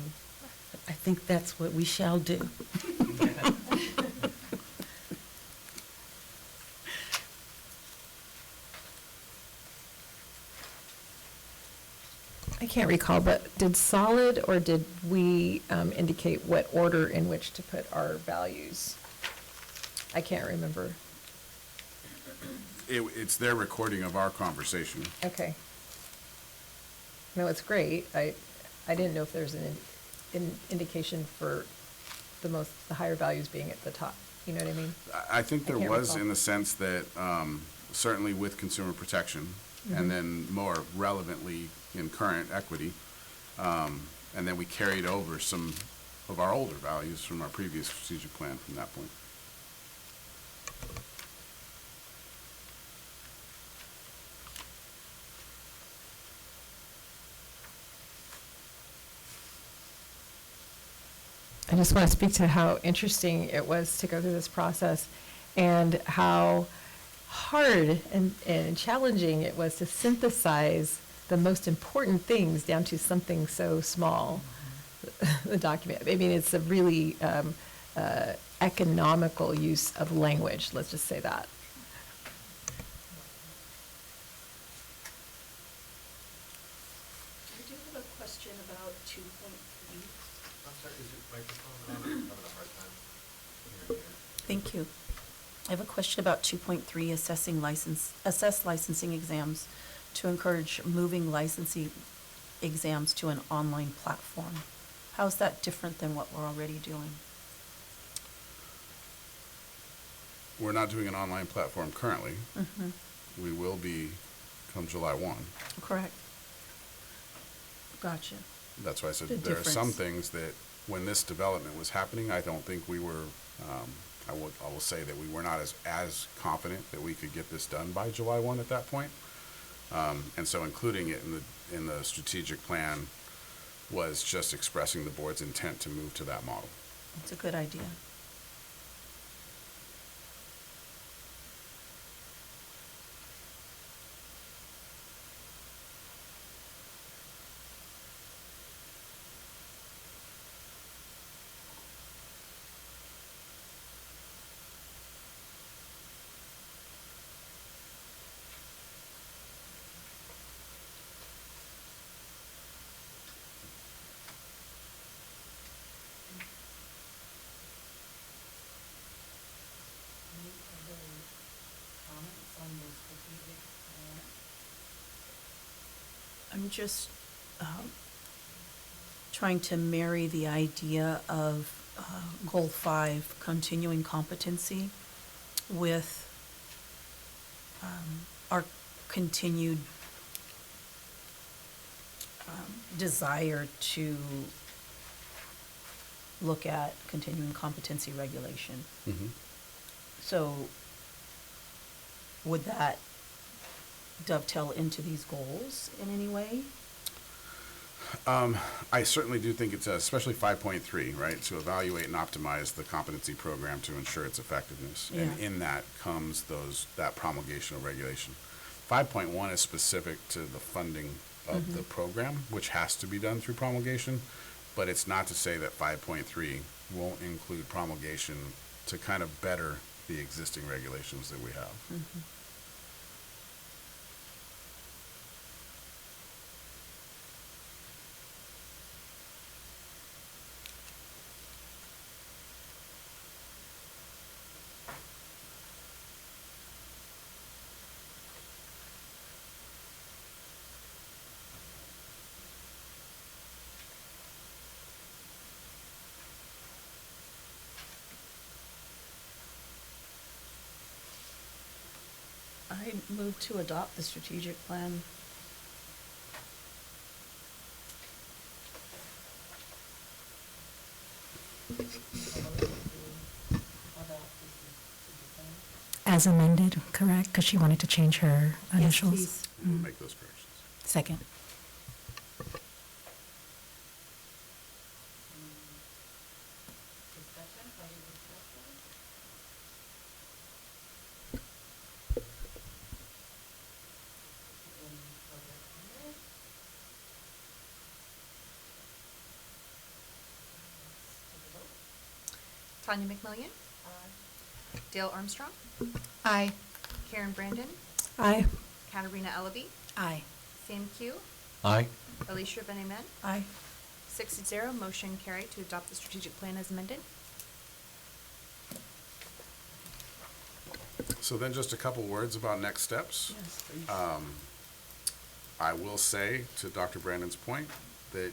I think that's what we shall do. I can't recall, but did Solid or did we indicate what order in which to put our values? I can't remember. It's their recording of our conversation. Okay. No, it's great. I didn't know if there's an indication for the higher values being at the top. You know what I mean? I think there can't was recall. in the sense that certainly with consumer protection, and then more relevantly in current equity, and then we carried over some of our older values from our previous strategic plan from that point. I just want to speak to how interesting it was to go through this process and how hard and challenging it was to synthesize the most important things down to something so small, the document. I mean, it's a really economical use of language, let's just say that. I do have a question about 2.3. Thank you. I have a question about 2.3, assess licensing exams to encourage moving licensing exams to an online platform. How's that different than what we're already doing? We're not doing an online platform currently. Mhm. We will be come July 1. Correct. Gotcha. That's why I said The there are some difference. things that, when this development was happening, I don't think we were, I will say that we were not as confident that we could get this done by July 1 at that point. And so including it in the strategic plan was just expressing the board's intent to move to that model. It's a good idea. I'm just trying to marry the idea of Goal 5, continuing competency, with our continued desire to look at continuing competency regulation. So would that dovetail into these goals in any way? I certainly do think it's, especially 5.3, right, to evaluate and optimize the competency program to ensure its effectiveness. And Yeah. in that comes that promulgation of regulation. 5.1 is specific to the funding of the program, which has to be done through promulgation, but it's not to say that 5.3 won't include promulgation to kind of better the existing regulations that we have. I move to adopt the strategic plan. As amended, correct? Because she wanted to change her Yes, initials. please. We'll make those corrections. Second. Tanya McMillian. Dale Armstrong. Aye. Karen Brandon. Aye. Katarina Ellaby. Aye. Sam Q. Aye. Alicia Benemen. Aye. 6-0, motion carried to adopt the strategic plan as amended. So then just a couple words about next steps. Yes, please. I will say, to Dr. Brandon's point, that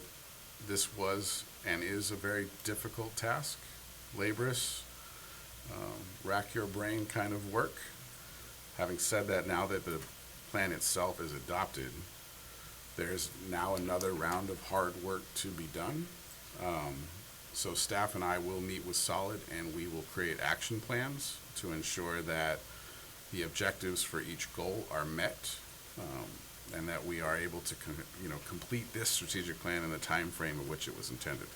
this was and is a very difficult task, laborious, rack your brain kind of work. Having said that, now that the plan itself is adopted, there's now another round of hard work to be done. So staff and I will meet with Solid and we will create action plans to ensure that the objectives for each goal are met, and that we are able to complete this strategic plan in the time frame of which it was intended.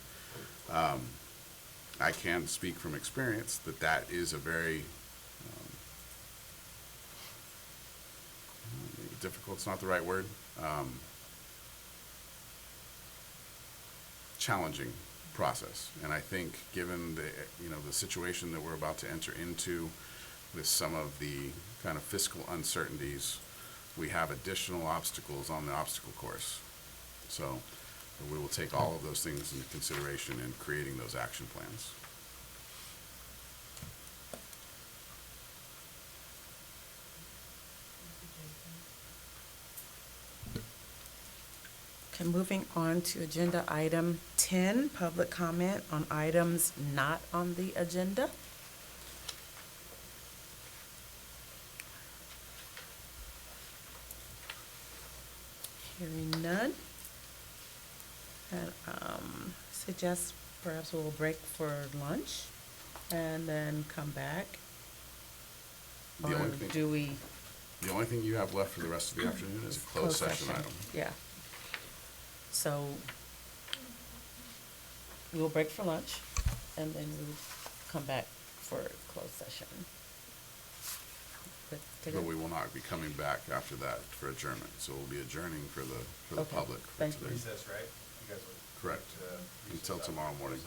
I can speak from experience that that is a very difficult's not the right word, challenging process. And I think given the situation that we're about to enter into with some of the kind of fiscal uncertainties, we have additional obstacles on the obstacle course. So we will take all of those things into consideration in creating those action plans. Okay, moving on to agenda item 10, public comment on items not on the agenda. Hearing none. And suggest perhaps we'll break for lunch and then come back. The Or only thing- do we? The only thing you have left for the rest of the afternoon is a closed session item. Yeah. So we'll break for lunch and then we'll come back for closed session. But we will not be coming back after that for adjournment, so we'll be adjourning for the Okay, public for thank you. today. Recess, right? You guys will. Correct. Until tomorrow morning.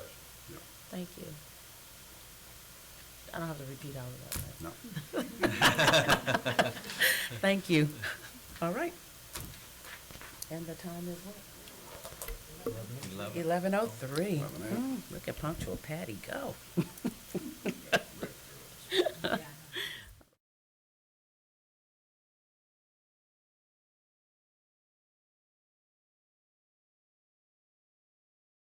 Yep. Thank you. I don't have to repeat all of that, right? No. Thank you. All right. And the time is what? 11:03. 11 a.m. Look at punctual Patty go.